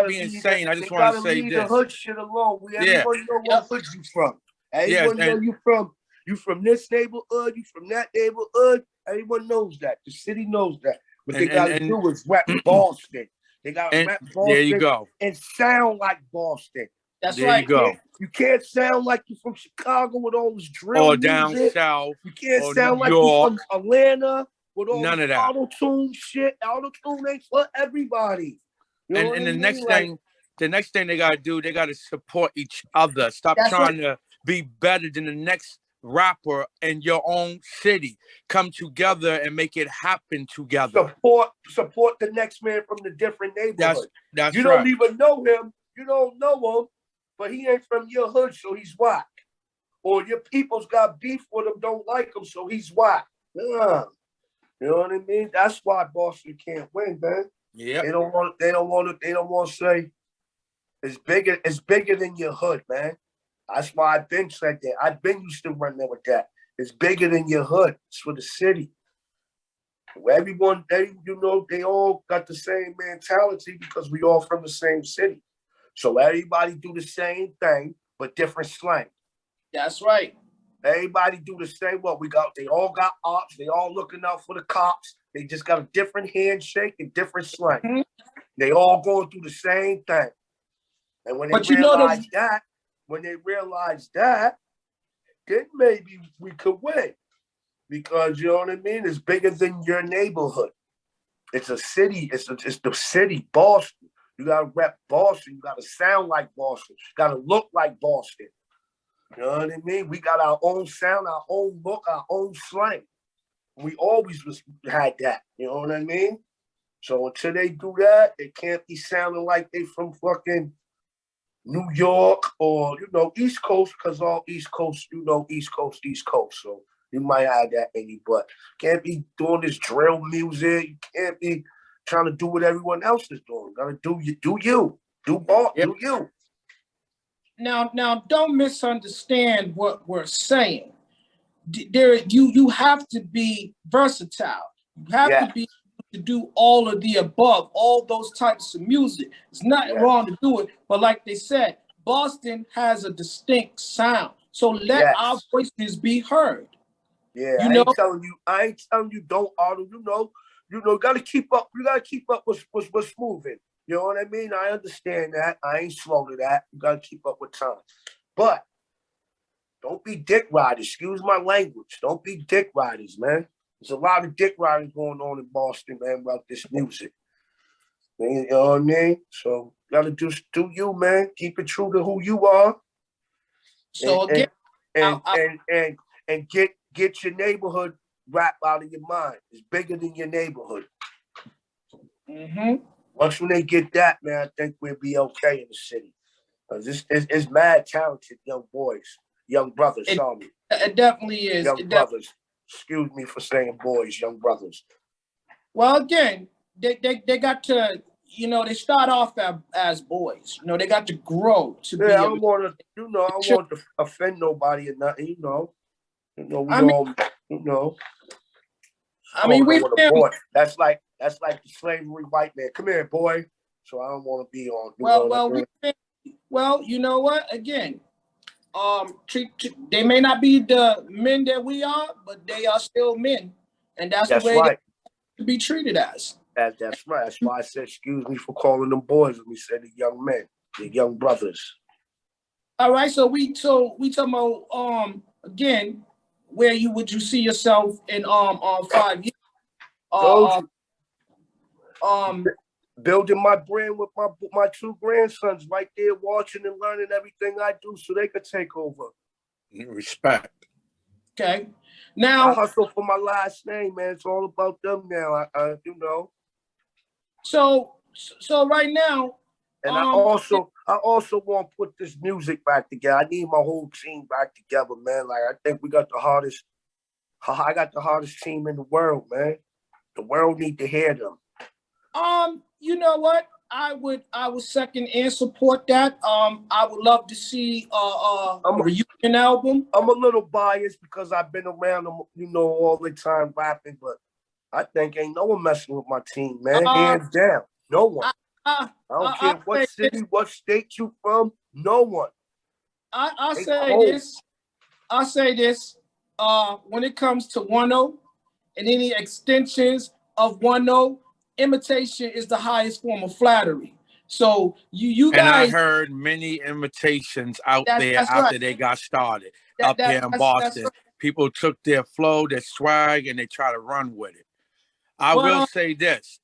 being said, I just want to say leave this. The hood shit alone. Everybody know what hood you from. Everyone know you from this neighborhood, you from that neighborhood. Everyone knows that. The city knows that. What they gotta do is rap Boston. They gotta rap Boston. There you go. And sound like Boston. That's there right. You go. You can't sound like you're from Chicago with all this drill or music. Down south. You can't or sound New like York. you're from Atlanta with all None this of that. auto-tune shit. Auto-tune ain't for everybody. You know And the next thing they gotta do, they gotta support each other. Stop trying to be better than the next rapper in your own city. Come together and make it happen together. Support the next man from the different neighborhood. That's you right. don't even know him. You don't know him, but he ain't from your hood, so he's whack. Or your people's got beef with him, don't like him, so he's whack. Yeah. You know what I mean? That's why Boston can't win, man. Yeah. They don't want to say it's bigger than your hood, man. That's why I've been said that. I've been used to running with that. It's bigger than your hood. It's for the city. Everyone, they all got the same mentality because we all from the same city. So everybody do the same thing, but different slang. That's right. Everybody do the same. They all got ops. They all looking out for the cops. They just got a different handshake and different slang. Mm-hmm. They all going through the same thing. And when they realize that, then maybe we could win. Because you know what I mean? It's bigger than your neighborhood. It's a city. It's the city, Boston. You gotta rep Boston. You gotta sound like Boston. You gotta look like Boston. You know what I mean? We got our own sound, our own look, our own slang. We always had that. You know what I mean? So until they do that, they can't be sounding like they from fucking New York or, East Coast, because all East Coast, East Coast. So you might have that in you, but can't be doing this drill music. You can't be trying to do what everyone else is doing. You gotta do you. Do you. Now, don't misunderstand what we're saying. You have to be versatile. You have to be able to do all of the above, all those types of music. It's not wrong to do it, but like they said, Boston has a distinct sound. So let our voices be heard. Yeah, I ain't telling you don't auto. You gotta keep up. You gotta keep up what's moving. You know what I mean? I understand that. I ain't slow to that. You gotta keep up with time. But don't be dick riders. Excuse my language. Don't be dick riders, man. There's a lot of dick riding going on in Boston, man, about this music. You know what I mean? So you gotta just do you, man. Keep it true to who you are. So again, And get your neighborhood rap out of your mind. It's bigger than your neighborhood. Once when they get that, man, I think we'll be okay in the city. Because it's mad talented young boys, young brothers, sorry. It definitely is. Young brothers. Excuse me for saying boys, young brothers. Well, again, they got to, they start off as boys. They got to grow to be. I don't want to, I don't want to offend nobody or nothing, That's like the slavery white man. Come here, boy. So I don't want to be on. Well, you know what? Again, they may not be the men that we are, but they are still men, and that's the way they to be treated as. That's right. That's why I said, excuse me for calling them boys when we said the young men, the young brothers. All right. So we talking about again, where would you see yourself in 5 years? Building my brand with my two grandsons right there, watching and learning everything I do, so they could take over. Respect. Okay. Now I hustle for my last name, man. It's all about them now. So right now, and I also want to put this music back together. I need my whole team back together, man. Like I think we got the hardest. I got the hardest team in the world, man. The world need to hear them. You know what? I would second and support that. I would love to see a reunion album. I'm a little biased because I've been around them, all the time rapping, but I think ain't no one messing with my team, man. Hands down, no one. I don't care what city, what state you from, no one. I'll say this. When it comes to 1-0 and any extensions of 1-0, imitation is the highest form of flattery. So you guys. And I heard many imitations out there after they got started up here in Boston. People took their flow, their swag, and they try to run with it. I will say this.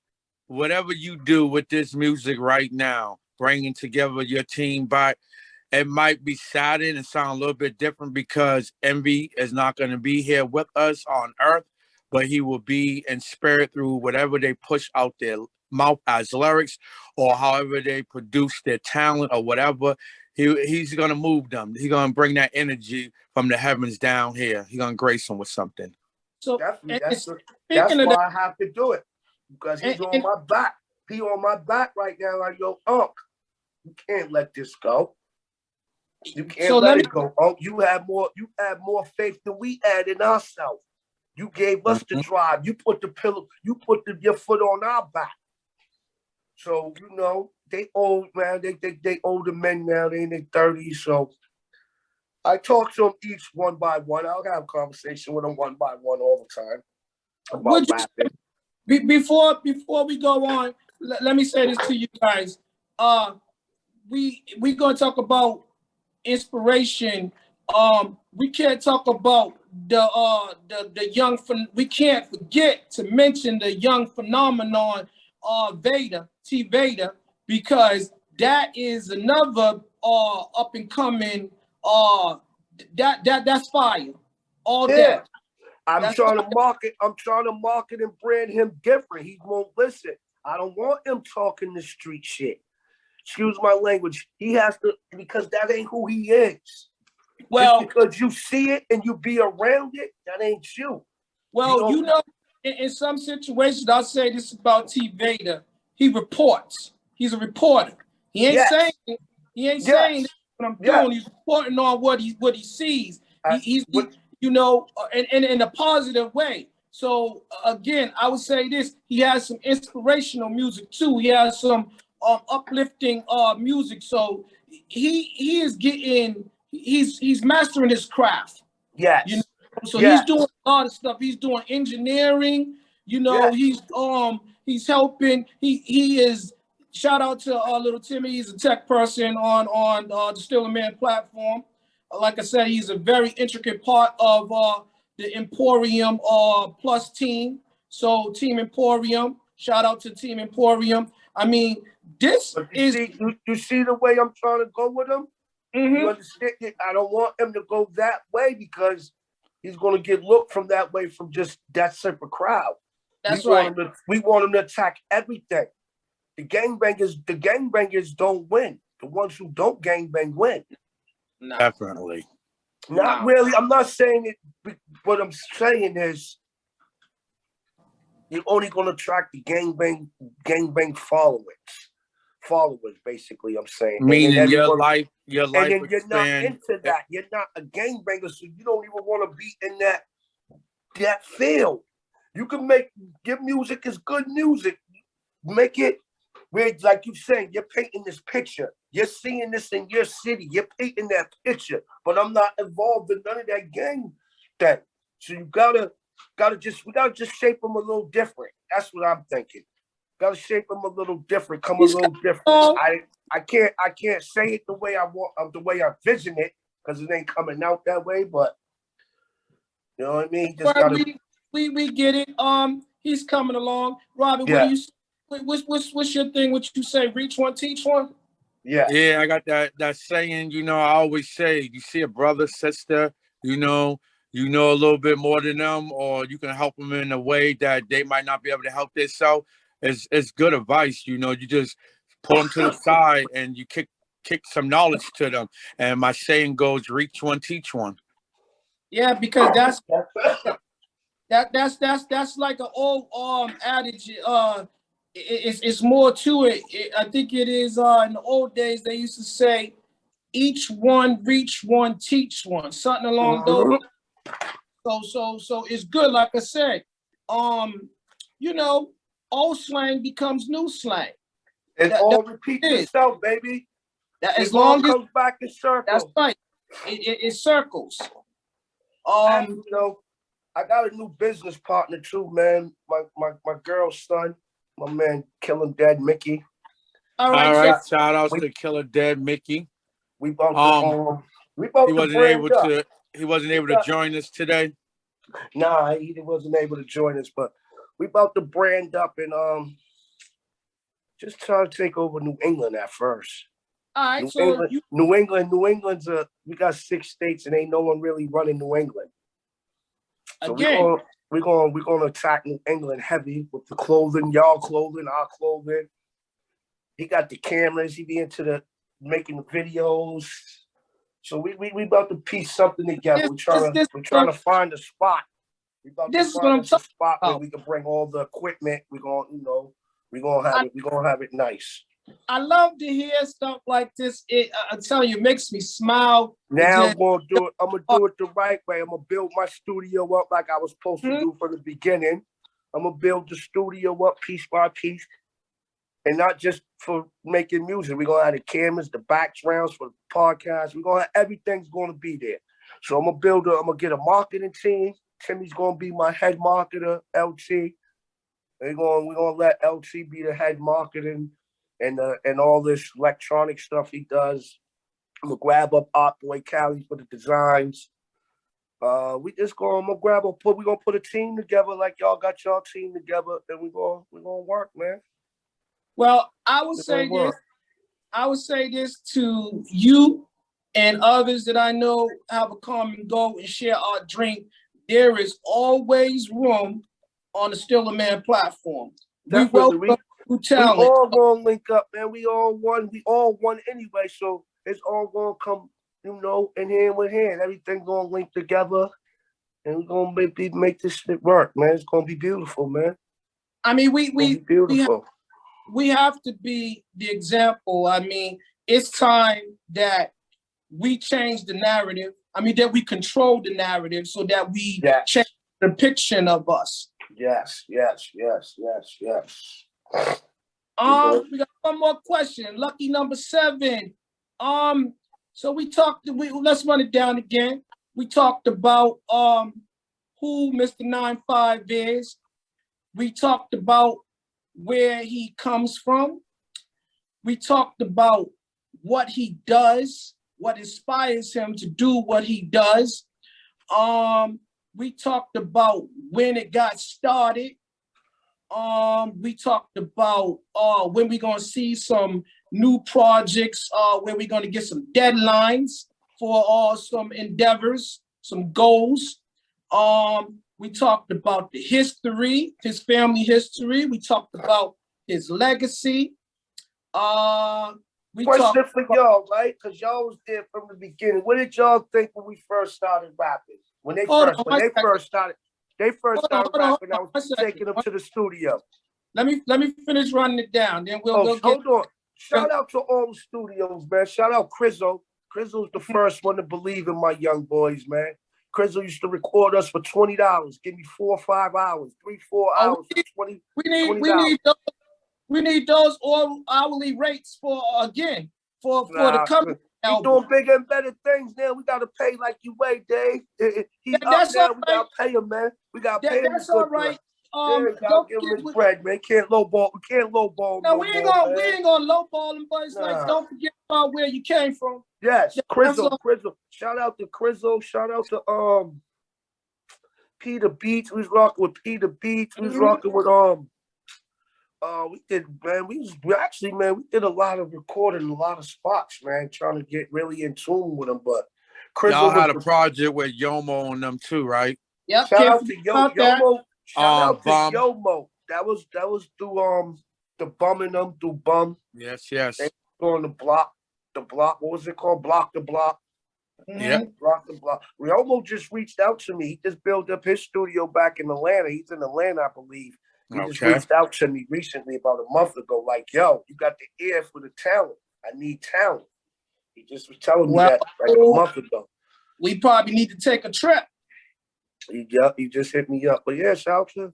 Whatever you do with this music right now, bringing together your team back, it might be saddened and sound a little bit different because Envy is not going to be here with us on Earth, but he will be in spirit through whatever they push out their mouth as lyrics or however they produce their talent or whatever. He's going to move them. He's going to bring that energy from the heavens down here. He's going to grace them with something. So definitely, that's why I have to do it, because he's on my back. He on my back right now. Like, yo, Unc, you can't let this go. You can't let it go, Unc. You have more faith than we had in ourselves. You gave us the drive. You put your foot on our back. So they old, man. They older men now. They in their 30s. So I talk to them each one by one. I'll have a conversation with them one by one all the time about rapping. Before we go on, let me say this to you guys. We gonna talk about inspiration. We can't talk about the young. We can't forget to mention the young phenomenon, T Vader, because that is another up and coming. That's fire. That. I'm trying to market and brand him different. He won't listen. I don't want him talking the street shit. Excuse my language. He has to, because that ain't who he is. Well, just because you see it and you be around it, that ain't you. Well, in some situations, I'll say this about T Vader. He reports. He's a reporter. He ain't saying saying what I'm doing. He's reporting on what he sees. He's in a positive way. So again, I would say this: he has some inspirational music too. He has some uplifting music. So he is getting. He's mastering his craft. Yes. So he's doing a lot of stuff. He's doing engineering. He's helping. He is Shout out to little Timmy. He's a tech person on the Still a Man platform. Like I said, he's a very intricate part of the Emporium Plus team. So Team Emporium, shout out to Team Emporium. I mean, this is. You see the way I'm trying to go with him? You understand it? I don't want him to go that way because he's going to get looked from that way from just that separate crowd. That's right. We want him to attack everything. The gangbangers don't win. The ones who don't gangbang win. No. Definitely. Not really. I'm not saying it. What I'm saying is you're only going to attract the gangbang followers, basically. I'm saying. Meaning your life and then you're not expand. into that. You're not a gangbanger, so you don't even want to be in that field. You can your music is good music. Make it where, like you saying, you're painting this picture. You're seeing this in your city. You're painting that picture. But I'm not involved in none of that gang thing. So you we gotta just shape them a little different. That's what I'm thinking. Gotta shape them a little different. Come a little different. I can't say it the way I want, the way I vision it, because it ain't coming out that way. But you know what I mean. Just gotta. We get it. He's coming along. Robbie, Yeah. What do you? What's your thing? What you say? Reach one, teach one. Yeah. Yeah, I got that saying. You know, I always say, you see a brother, sister, you know a little bit more than them, or you can help them in a way that they might not be able to help themselves. It's good advice. You know, you just pull them to the side and you kick some knowledge to them. And my saying goes, reach one, teach one. Yeah, because that's like an old adage. It's more to it. I think it is in the old days they used to say, each one reach one, teach one, something along those. So it's good. Like I said, old slang becomes new slang. It all repeats itself, baby. As long as it comes back in circles. That's right. It circles. I got a new business partner too, man. My girl's son, my man, Killer Dead Mickey. All right. Shout outs to Killer Dead Mickey. We both. He wasn't able to join us today. Nah, he wasn't able to join us, but we about to brand up and just try to take over New England at first. All right, New England's we got 6 states and ain't no one really running New England. So we're gonna attack New England heavy with the clothing, y'all clothing, our clothing. He got the cameras. He be into the making the videos. So we about to piece something together. We're trying to find a spot. We about to find a spot where we can bring all the equipment. We're gonna have it nice. I love to hear stuff like this. I'm telling you, it makes me smile. Now I'm gonna do it the right way. I'm gonna build my studio up like I was supposed to do from the beginning. I'm gonna build the studio up piece by piece, and not just for making music. We're gonna have the cameras, the backgrounds for the podcast. We're gonna have everything's gonna be there. So I'm gonna get a marketing team. Timmy's gonna be my head marketer, LT. We're gonna let LT be the head marketing and all this electronic stuff he does. I'm gonna grab up Art Boy Cali for the designs. We're gonna put a team together like y'all got y'all team together, and we're gonna work, man. Well, I would say this to you and others that I know have a common goal and share our dream. There is always room on the Still a Man platform. Definitely. We all gonna link up, man. We all one anyway, so it's all gonna come, in hand with hand. Everything gonna link together, and we're gonna make this shit work, man. It's gonna be beautiful, man. I mean, we have to be the example. I mean, it's time that we change the narrative. I mean, that we control the narrative so that we change the depiction of us. Yes. We got one more question. Lucky number 7. So let's run it down again. We talked about who Mr. 9-5 is. We talked about where he comes from. We talked about what he does, what inspires him to do what he does. We talked about when it got started. We talked about when we're gonna see some new projects, when we're gonna get some deadlines for some endeavors, some goals. We talked about the history, his family history. We talked about his legacy. Question for y'all, right? Because y'all was there from the beginning. What did y'all think when we first started rapping? When they first started rapping, I was taking them to the studio. Let me finish running it down. Then we'll go. Hold on. Shout out to all the studios, man. Shout out Crizzle. Crizzle's the first one to believe in my young boys, man. Crizzle used to record us for $20. Give me 4 or 5 hours, 3-4 hours for $20. We need those all hourly rates for the company. He's doing bigger and better things now. We gotta pay like you weigh, Dave. He's up now. We gotta pay him, man. We gotta pay him. That's all right. Gotta give him his bread, man. Can't lowball. We can't lowball him. No, we ain't gonna lowball him, but it's like, don't forget about where you came from. Yes, Crizzle. Shout out to Crizzle. Shout out to Peter Beats. We was rocking with Peter Beats. We was rocking with we did a lot of recording, a lot of spots, man, trying to get really in tune with them. But y'all had a project with Yomo on them too, right? Yep. Shout out to Yomo. Shout out to Yomo. That was through the bumming them through Bum. Yes. They on the block. What was it called? Block the Block. Yeah. Block the Block. Yomo just reached out to me. He just built up his studio back in Atlanta. He's in Atlanta, I believe. He just reached out to me recently about a month ago, like, yo, you got the ear for the talent. I need talent. He just was telling me that like a month ago. We probably need to take a trip. He just hit me up. But yeah, shout out to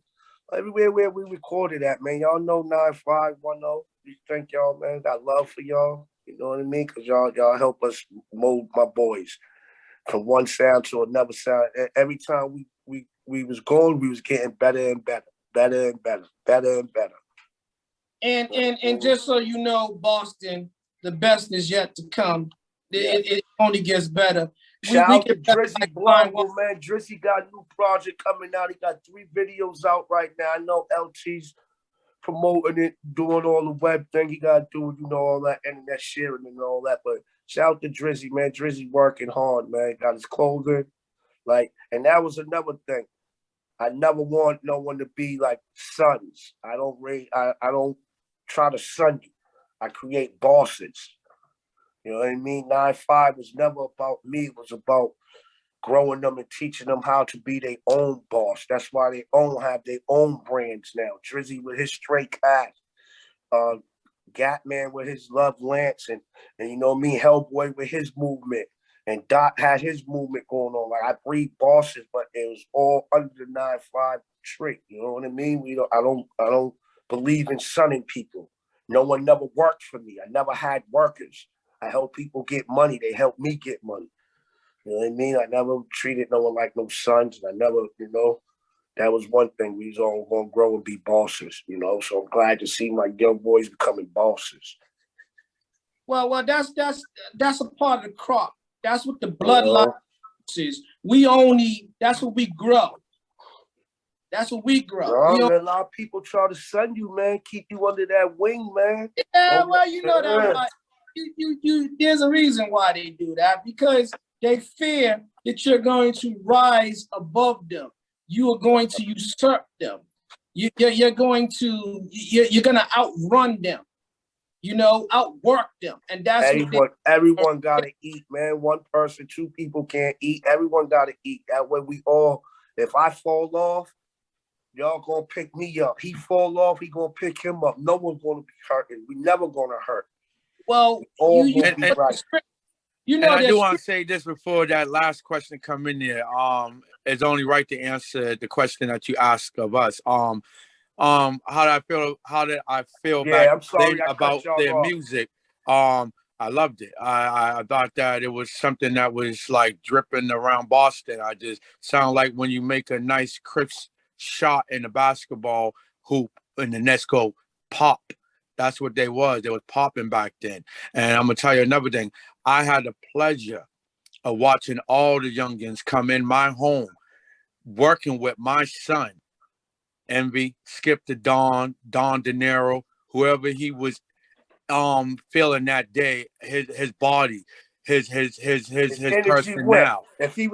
everywhere where we recorded at, man. Y'all know 9-5-10. We thank y'all, man. Got love for y'all. You know what I mean? Because y'all help us mold my boys from one sound to another sound. Every time we was going, we was getting better and better. Better and better. And just so you know, Boston, the best is yet to come. It only gets better. Shout out to Drizzy Blanco, man. Drizzy got a new project coming out. He got 3 videos out right now. I know LT's promoting it, doing all the web thing he got to do, all that internet sharing and all that. But shout out to Drizzy, man. Drizzy working hard, man. Got his clothing. And that was another thing. I never want no one to be like sons. I don't try to son you. I create bosses. You know what I mean? 9-5 was never about me. It was about growing them and teaching them how to be their own boss. That's why they have their own brands now. Drizzy with his Stray Cat, Gatman with his Love Lance, and you know me, Hellboy with his movement. And Dot had his movement going on. Like, I breed bosses, but it was all under the 9-5 trick. You know what I mean? I don't believe in sunning people. No one never worked for me. I never had workers. I help people get money. They help me get money. You know what I mean? I never treated no one like no sons. And I never, that was one thing. We was all gonna grow and be bosses, So I'm glad to see my young boys becoming bosses. Well, that's a part of the crop. That's what the bloodline is. That's what we grow. That's what we grow. A lot of people try to send you, man, keep you under that wing, man. Yeah, well, you know that. There's a reason why they do that, because they fear that you're going to rise above them. You are going to usurp them. You're going to outrun them. Outwork them. And that's everyone gotta eat, man. One person, 2 people can't eat. Everyone gotta eat. That way if I fall off, y'all gonna pick me up. He fall off, he gonna pick him up. No one's gonna be hurting. We never gonna hurt. Well, I do want to say this before that last question come in there. It's only right to answer the question that you asked of us. How did I feel back then about their music? I loved it. I thought that it was something that was like dripping around Boston. I just sound like when you make a nice crisp shot in a basketball hoop and the nets go pop. That's what they was. They was popping back then. And I'm gonna tell you another thing. I had the pleasure of watching all the youngins come in my home, working with my son, Envy, Skip the Don De Niro, whoever he was feeling that day, his body, his energy went. personnel. If he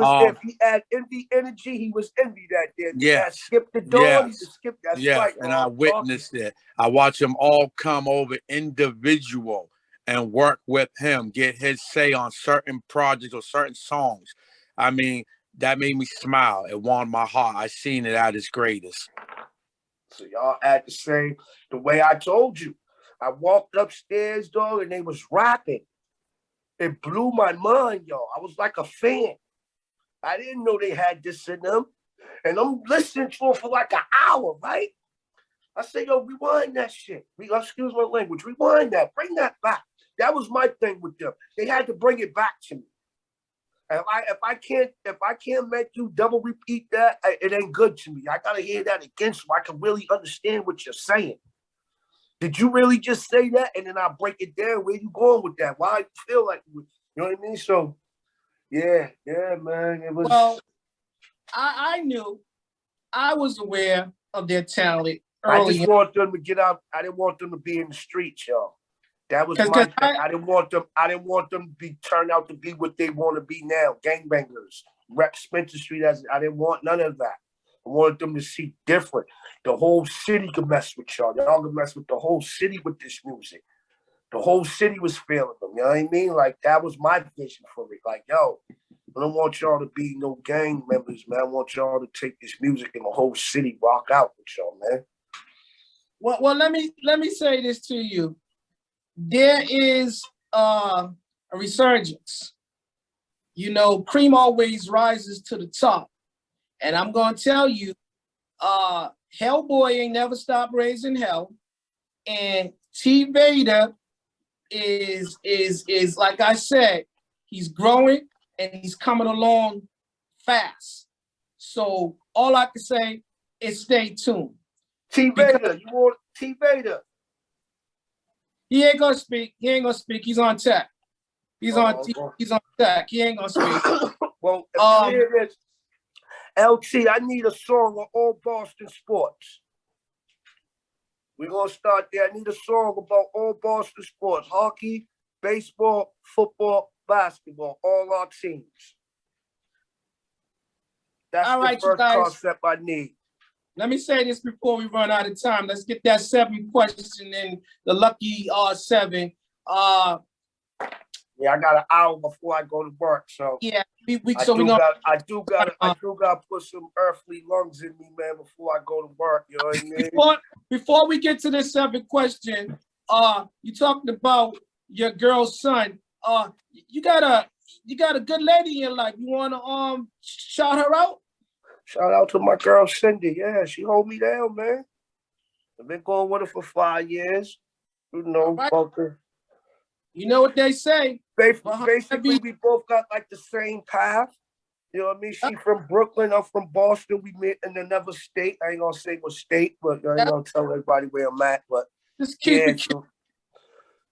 had envy energy, he was envy that day. If he had Yes, skip the dawn, he yes, was skip. That's yes. right, And I Rob. Talking. witnessed it. I watched them all come over individual and work with him, get his say on certain projects or certain songs. I mean, that made me smile. It warmed my heart. I seen it at its greatest. So y'all had the same. The way I told you, I walked upstairs, dog, and they was rapping. It blew my mind, y'all. I was like a fan. I didn't know they had this in them. And I'm listening to it for like an hour, right? I say, yo, rewind that shit. Excuse my language. Rewind that. Bring that back. That was my thing with them. They had to bring it back to me. And if I can't make you double repeat that, it ain't good to me. I gotta hear that again so I can really understand what you're saying. Did you really just say that? And then I'll break it down. Where you going with that? Why you feel like you know what I mean? So yeah, man. It was. Well, I knew, I was aware of their talent I early. just want them to get out. I didn't want them to be in the streets, y'all. That was my thing. I didn't want them to be turned out to be what they want to be now. Gangbangers, rep Spencer Street. I didn't want none of that. I wanted them to see different. The whole city could mess with y'all. Y'all could mess with the whole city with this music. The whole city was feeling them. You know what I mean? Like that was my vision for it. Like, yo, I don't want y'all to be no gang members, man. I want y'all to take this music and the whole city rock out with y'all, man. Well, let me say this to you. There is a resurgence. You know, cream always rises to the top. And I'm gonna tell you, Hellboy ain't never stopped raising hell. And T Vader is like I said, he's growing and he's coming along fast. So all I can say is stay tuned. T Vader, you want T Vader? He ain't gonna speak. He ain't gonna speak. He's on tech. He's on tech. He ain't gonna speak. Well, here it is. LT, I need a song on Aopboston sports. We're gonna start there. I need a song about Aopboston sports: hockey, baseball, football, basketball, all our teams. That's all right, the first concept I need. Let me say this before we run out of time. Let's get that 7 question in the lucky 7. Yeah, I got an hour before I go to work, so yeah, I do gotta put some earthly lungs in me, man, before I go to work. You know what I mean? Before we get to the 7th question, you talked about your girl's son. You got a good lady in your life. You wanna shout her out? Shout out to my girl Cindy. Yeah, she hold me down, man. I've been going with her for 5 years. You know, right. both her. You know what they say. Basically, we both got like the same path. You know what I mean? She from Brooklyn, I'm from Boston. We met in another state. I ain't gonna say what state, but I ain't gonna tell everybody where I'm at. But just keep it.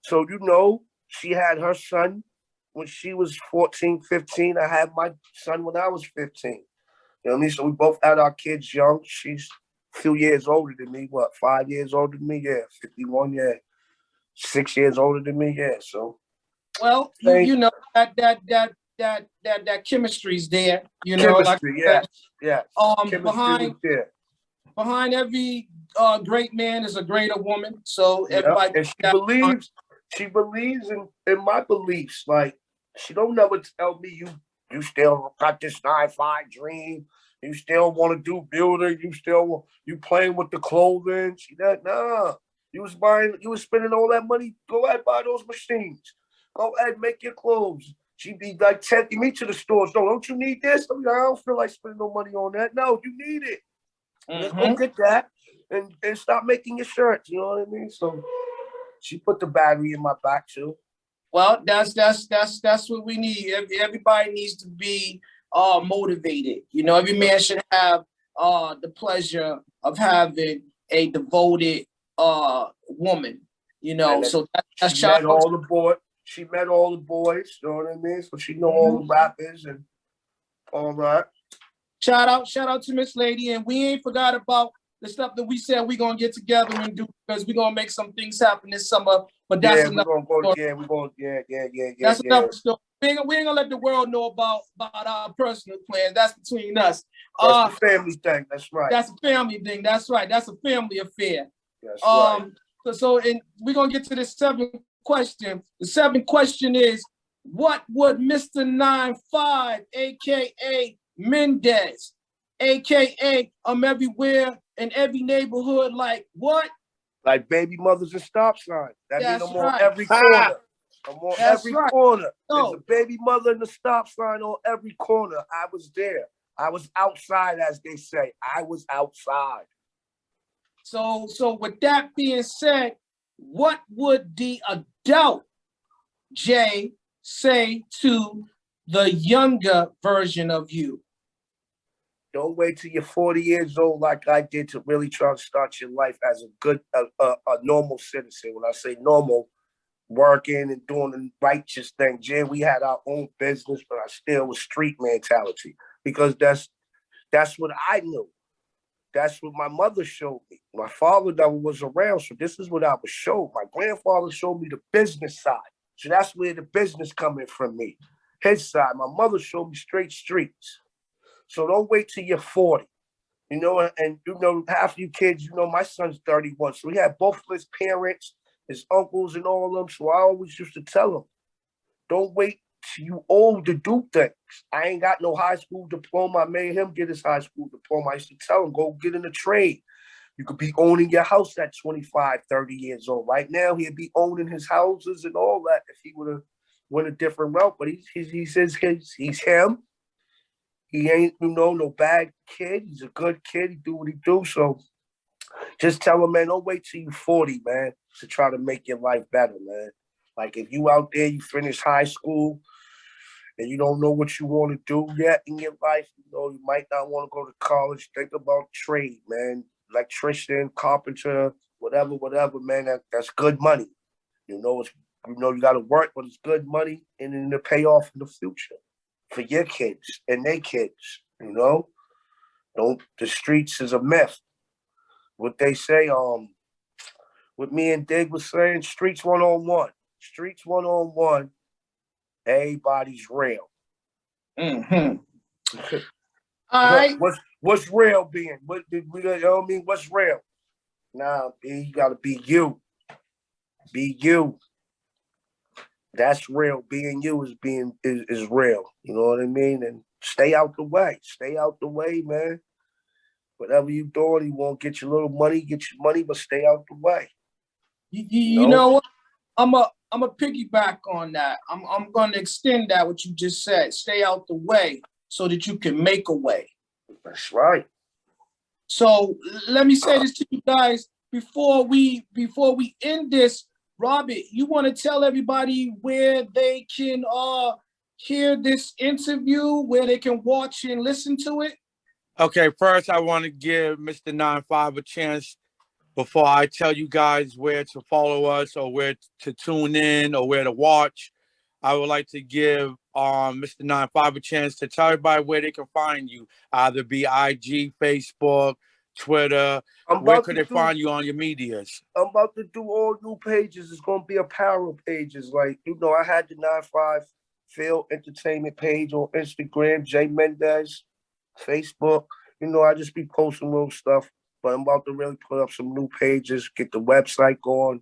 So you know, she had her son when she was 14, 15. I had my son when I was 15. You know what I mean? So we both had our kids young. She's a few years older than me. What, 5 years older than me? Yeah, 51. Yeah, 6 years older than me. Yeah. So, well, you know that chemistry's there. You know, chemistry. like yeah. Behind every great man is a greater woman. So everybody. And she believes in my beliefs. Like she don't never tell me you still got this 9-5 dream. You still want to do building. You playing with the clothing. She that nah. You was spending all that money. Go ahead, buy those machines. Go ahead, make your clothes. She'd be like taking me to the stores. Don't you need this? I don't feel like spending no money on that. No, you need it. Let's go get that and stop making your shirts. You know what I mean? So she put the battery in my back too. Well, that's what we need. Everybody needs to be motivated. You know, every man should have the pleasure of having a devoted woman. You know, so that's she shout met out. all the boys. She met all the boys. You know what I mean? So she know all the rappers and all that. Shout out to Miss Lady, and we ain't forgot about the stuff that we said we gonna get together and do because we gonna make some things happen this summer. But that's enough. That's enough story. We ain't gonna let the world know about our personal plans. That's between us. That's the family thing. That's right. That's a family thing. That's right. That's a family affair. That's right. And we're gonna get to the seventh question. The seventh question is, what would Mr. 9-5, aka Mendez, aka I'm everywhere in every neighborhood, like what? Like baby mothers and stop signs. That means I'm on right. every corner. I'm on every corner. So, there's a baby mother and a stop sign on every corner. I was there. I was outside, as they say. I was outside. So with that being said, what would the adult Jay say to the younger version of you? Don't wait till you're 40 years old like I did to really try to start your life as a good, a normal citizen. When I say normal, working and doing the righteous thing. Jay, we had our own business, but I still was street mentality because that's what I knew. That's what my mother showed me. My father never was around, so this is what I was shown. My grandfather showed me the business side. So that's where the business coming from me. His side. My mother showed me straight streets. So don't wait till you're 40. You know, and you know, half you kids, you know, my son's 31. So he had both of his parents, his uncles, and all of them. So I always used to tell him, don't wait till you old to do things. I ain't got no high school diploma. I made him get his high school diploma. I used to tell him, go get in a trade. You could be owning your house at 25, 30 years old. Right now, he'd be owning his houses and all that if he would have went a different route. But he says he's him. He ain't, you know, no bad kid. He's a good kid. He do what he do. So just tell him, man, don't wait till you're 40, man, to try to make your life better, man. Like if you out there, you finish high school and you don't know what you want to do yet in your life, you know, you might not want to go to college. Think about trade, man. Electrician, carpenter, whatever, man. That's good money. You know, you got to work, but it's good money and then to pay off in the future for your kids and their kids, you know? The streets is a myth. What they say, what me and Dig was saying, streets 101. Streets 101, everybody's real. Mm-hmm. All right. What's real being? What did we, you know what I mean? What's real? Nah, you gotta be you. Be you. That's real. Being you is real. You know what I mean? And stay out the way. Stay out the way, man. Whatever you doing, you won't get your little money, get your money, but stay out the way. You know what? I'm a piggyback on that. I'm gonna extend that what you just said. Stay out the way so that you can make a way. That's right. So let me say this to you guys before we end this. Robert, you want to tell everybody where they can hear this interview, where they can watch and listen to it? Okay, first I want to give Mr. 9-5 a chance before I tell you guys where to follow us or where to tune in or where to watch. I would like to give Mr. 9-5 a chance to tell everybody where they can find you, either be IG, Facebook, Twitter. Where could they find you on your medias? I'm about to do all new pages. It's going to be apparel pages. Like, you know, I had the 9-5 Field Entertainment page on Instagram, J Mendez, Facebook. You know, I just be posting little stuff, but I'm about to really put up some new pages, get the website going.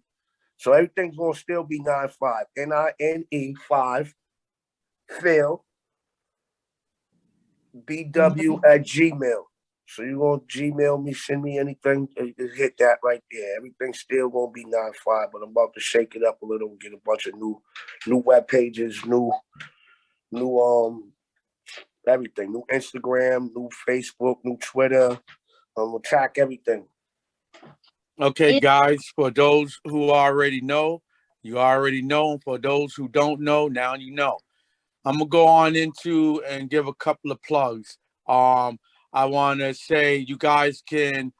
So everything's going to still be 9-5, NINE5, Phil, BW at Gmail. So you're going to Gmail me, send me anything, just hit that right there. Everything's still going to be 9-5, but I'm about to shake it up a little and get a bunch of new web pages, new everything, new Instagram, new Facebook, new Twitter. We'll track everything. Okay, guys, for those who already know, you already know. And for those who don't know, now you know. I'm going to go on into and give a couple of plugs. I want to say you guys can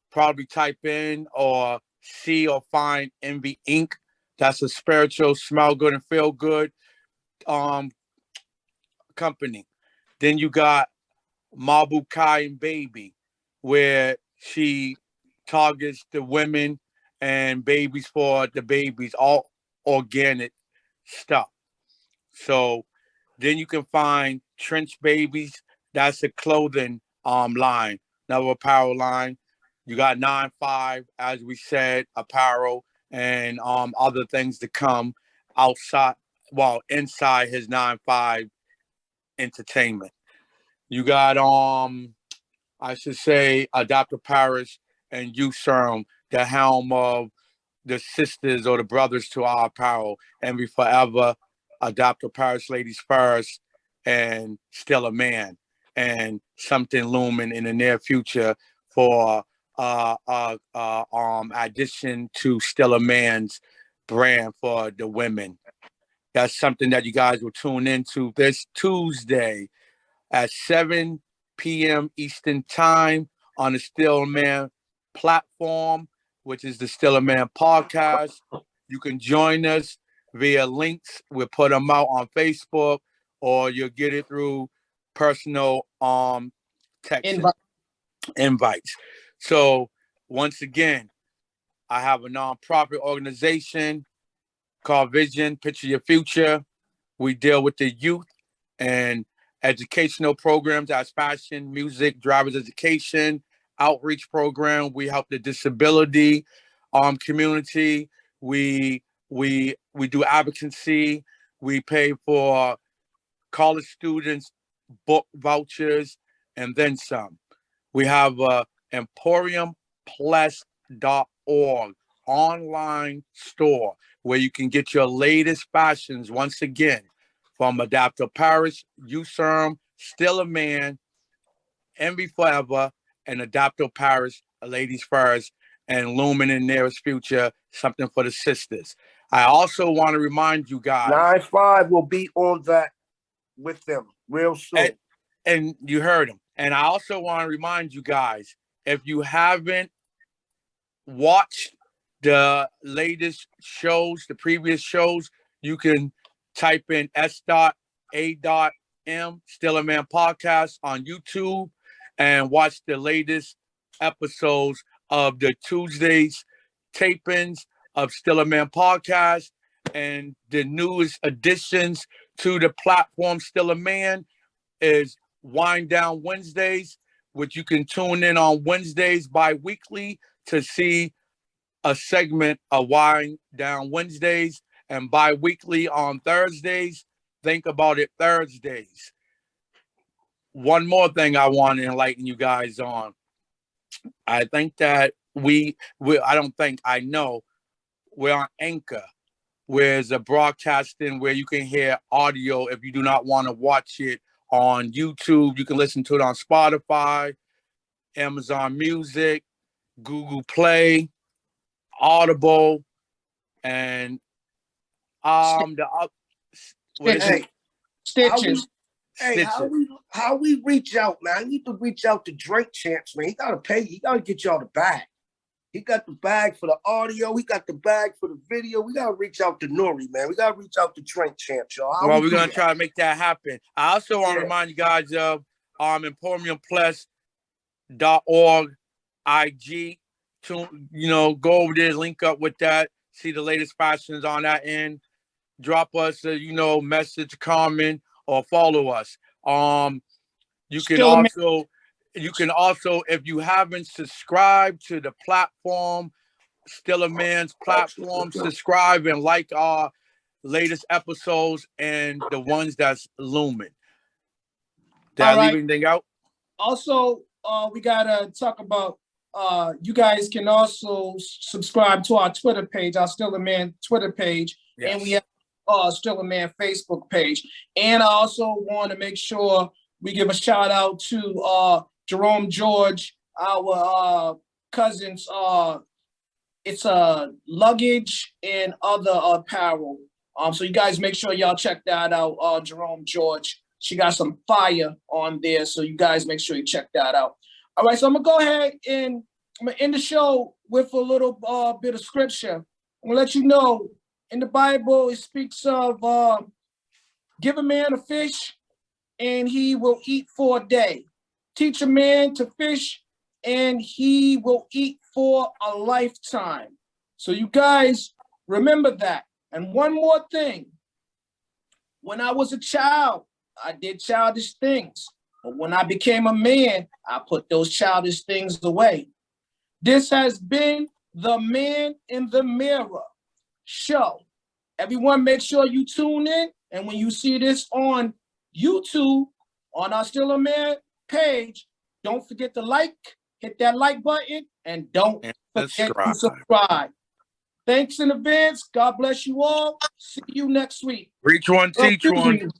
probably type in or see or find Envy Inc. That's a spiritual, smell good and feel good company. Then you got Mabu Kai and Baby, where she targets the women and babies for the babies, all organic stuff. So then you can find Trench Babies. That's a clothing line, another apparel line. You got 9-5, as we said, apparel and other things to come outside, well, inside his 9-5 entertainment. You got I should say Adopter Paris and S.A.M, the helm of the sisters or the brothers to our apparel, Envy Forever, Adopter Paris Ladies First, and Still a Man, and something looming in the near future for addition to Still a Man's brand for the women. That's something that you guys will tune into this Tuesday at 7 p.m. Eastern Time on the Still a Man platform, which is the Still a Man podcast. You can join us via links. We'll put them out on Facebook, or you'll get it through personal text invites. So once again, I have a nonprofit organization called Vision Picture Your Future. We deal with the youth and educational programs as fashion, music, driver's education, outreach program. We help the disability community. We do advocacy. We pay for college students book vouchers and then some. We have EmporiumPlus.org online store where you can get your latest fashions once again from Adopter Paris, S.A.M, Still a Man, Envy Forever, and Adopter Paris, Ladies First, and looming in nearest future, something for the sisters. I also want to remind you guys. 9-5 will be on that with them real soon. And you heard him. And I also want to remind you guys, if you haven't watched the latest shows, the previous shows, you can type in S.A.M, Still a Man podcast on YouTube and watch the latest episodes of the Tuesdays tapings of Still a Man podcast and the newest additions to the platform Still a Man is Wind Down Wednesdays, which you can tune in on Wednesdays bi-weekly to see a segment of Wind Down Wednesdays, and bi-weekly on Thursdays, Think About It Thursdays. One more thing I want to enlighten you guys on. I think that I know we're on Anchor, where it's a broadcasting where you can hear audio if you do not want to watch it on YouTube. You can listen to it on Spotify, Amazon Music, Google Play, Audible, and Stitches. How we reach out, man? I need to reach out to Drake Champs, man. He gotta pay. He gotta get y'all the bag. He got the bag for the audio. He got the bag for the video. We gotta reach out to Nori, man. We gotta reach out to Drake Champs, y'all. Well, we're gonna try to make that happen. I also want to remind you guys of EmporiumPlus.org IG. To go over there, link up with that, see the latest fashions on that end. Drop us a message, comment, or follow us. You can also, if you haven't subscribed to the platform, Still a Man's platform, subscribe and like our latest episodes and the ones that's looming. Did I leave anything out? Also, we gotta talk about. You guys can also subscribe to our Twitter page, our Still a Man Twitter page, yes. And we have Still a Man Facebook page. And I also want to make sure we give a shout out to Jerome George, our cousins. It's luggage and other apparel. So you guys make sure y'all check that out. Jerome George, she got some fire on there, so you guys make sure you check that out. All right, so I'm gonna go ahead and I'm gonna end the show with a little bit of scripture. I'm gonna let you know in the Bible it speaks of give a man a fish and he will eat for a day. Teach a man to fish and he will eat for a lifetime. So you guys remember that. And one more thing. When I was a child, I did childish things. But when I became a man, I put those childish things away. This has been the Man in the Mirror show. Everyone, make sure you tune in. And when you see this on YouTube, on our Still a Man page, don't forget to hit that like button, and don't forget to subscribe. Thanks in advance. God bless you all. See you next week. Reach one, teach one.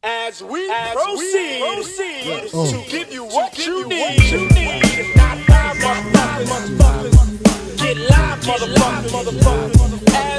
As we proceed to give you what you need. It's not 5 motherfuckers. Get live, motherfuckers.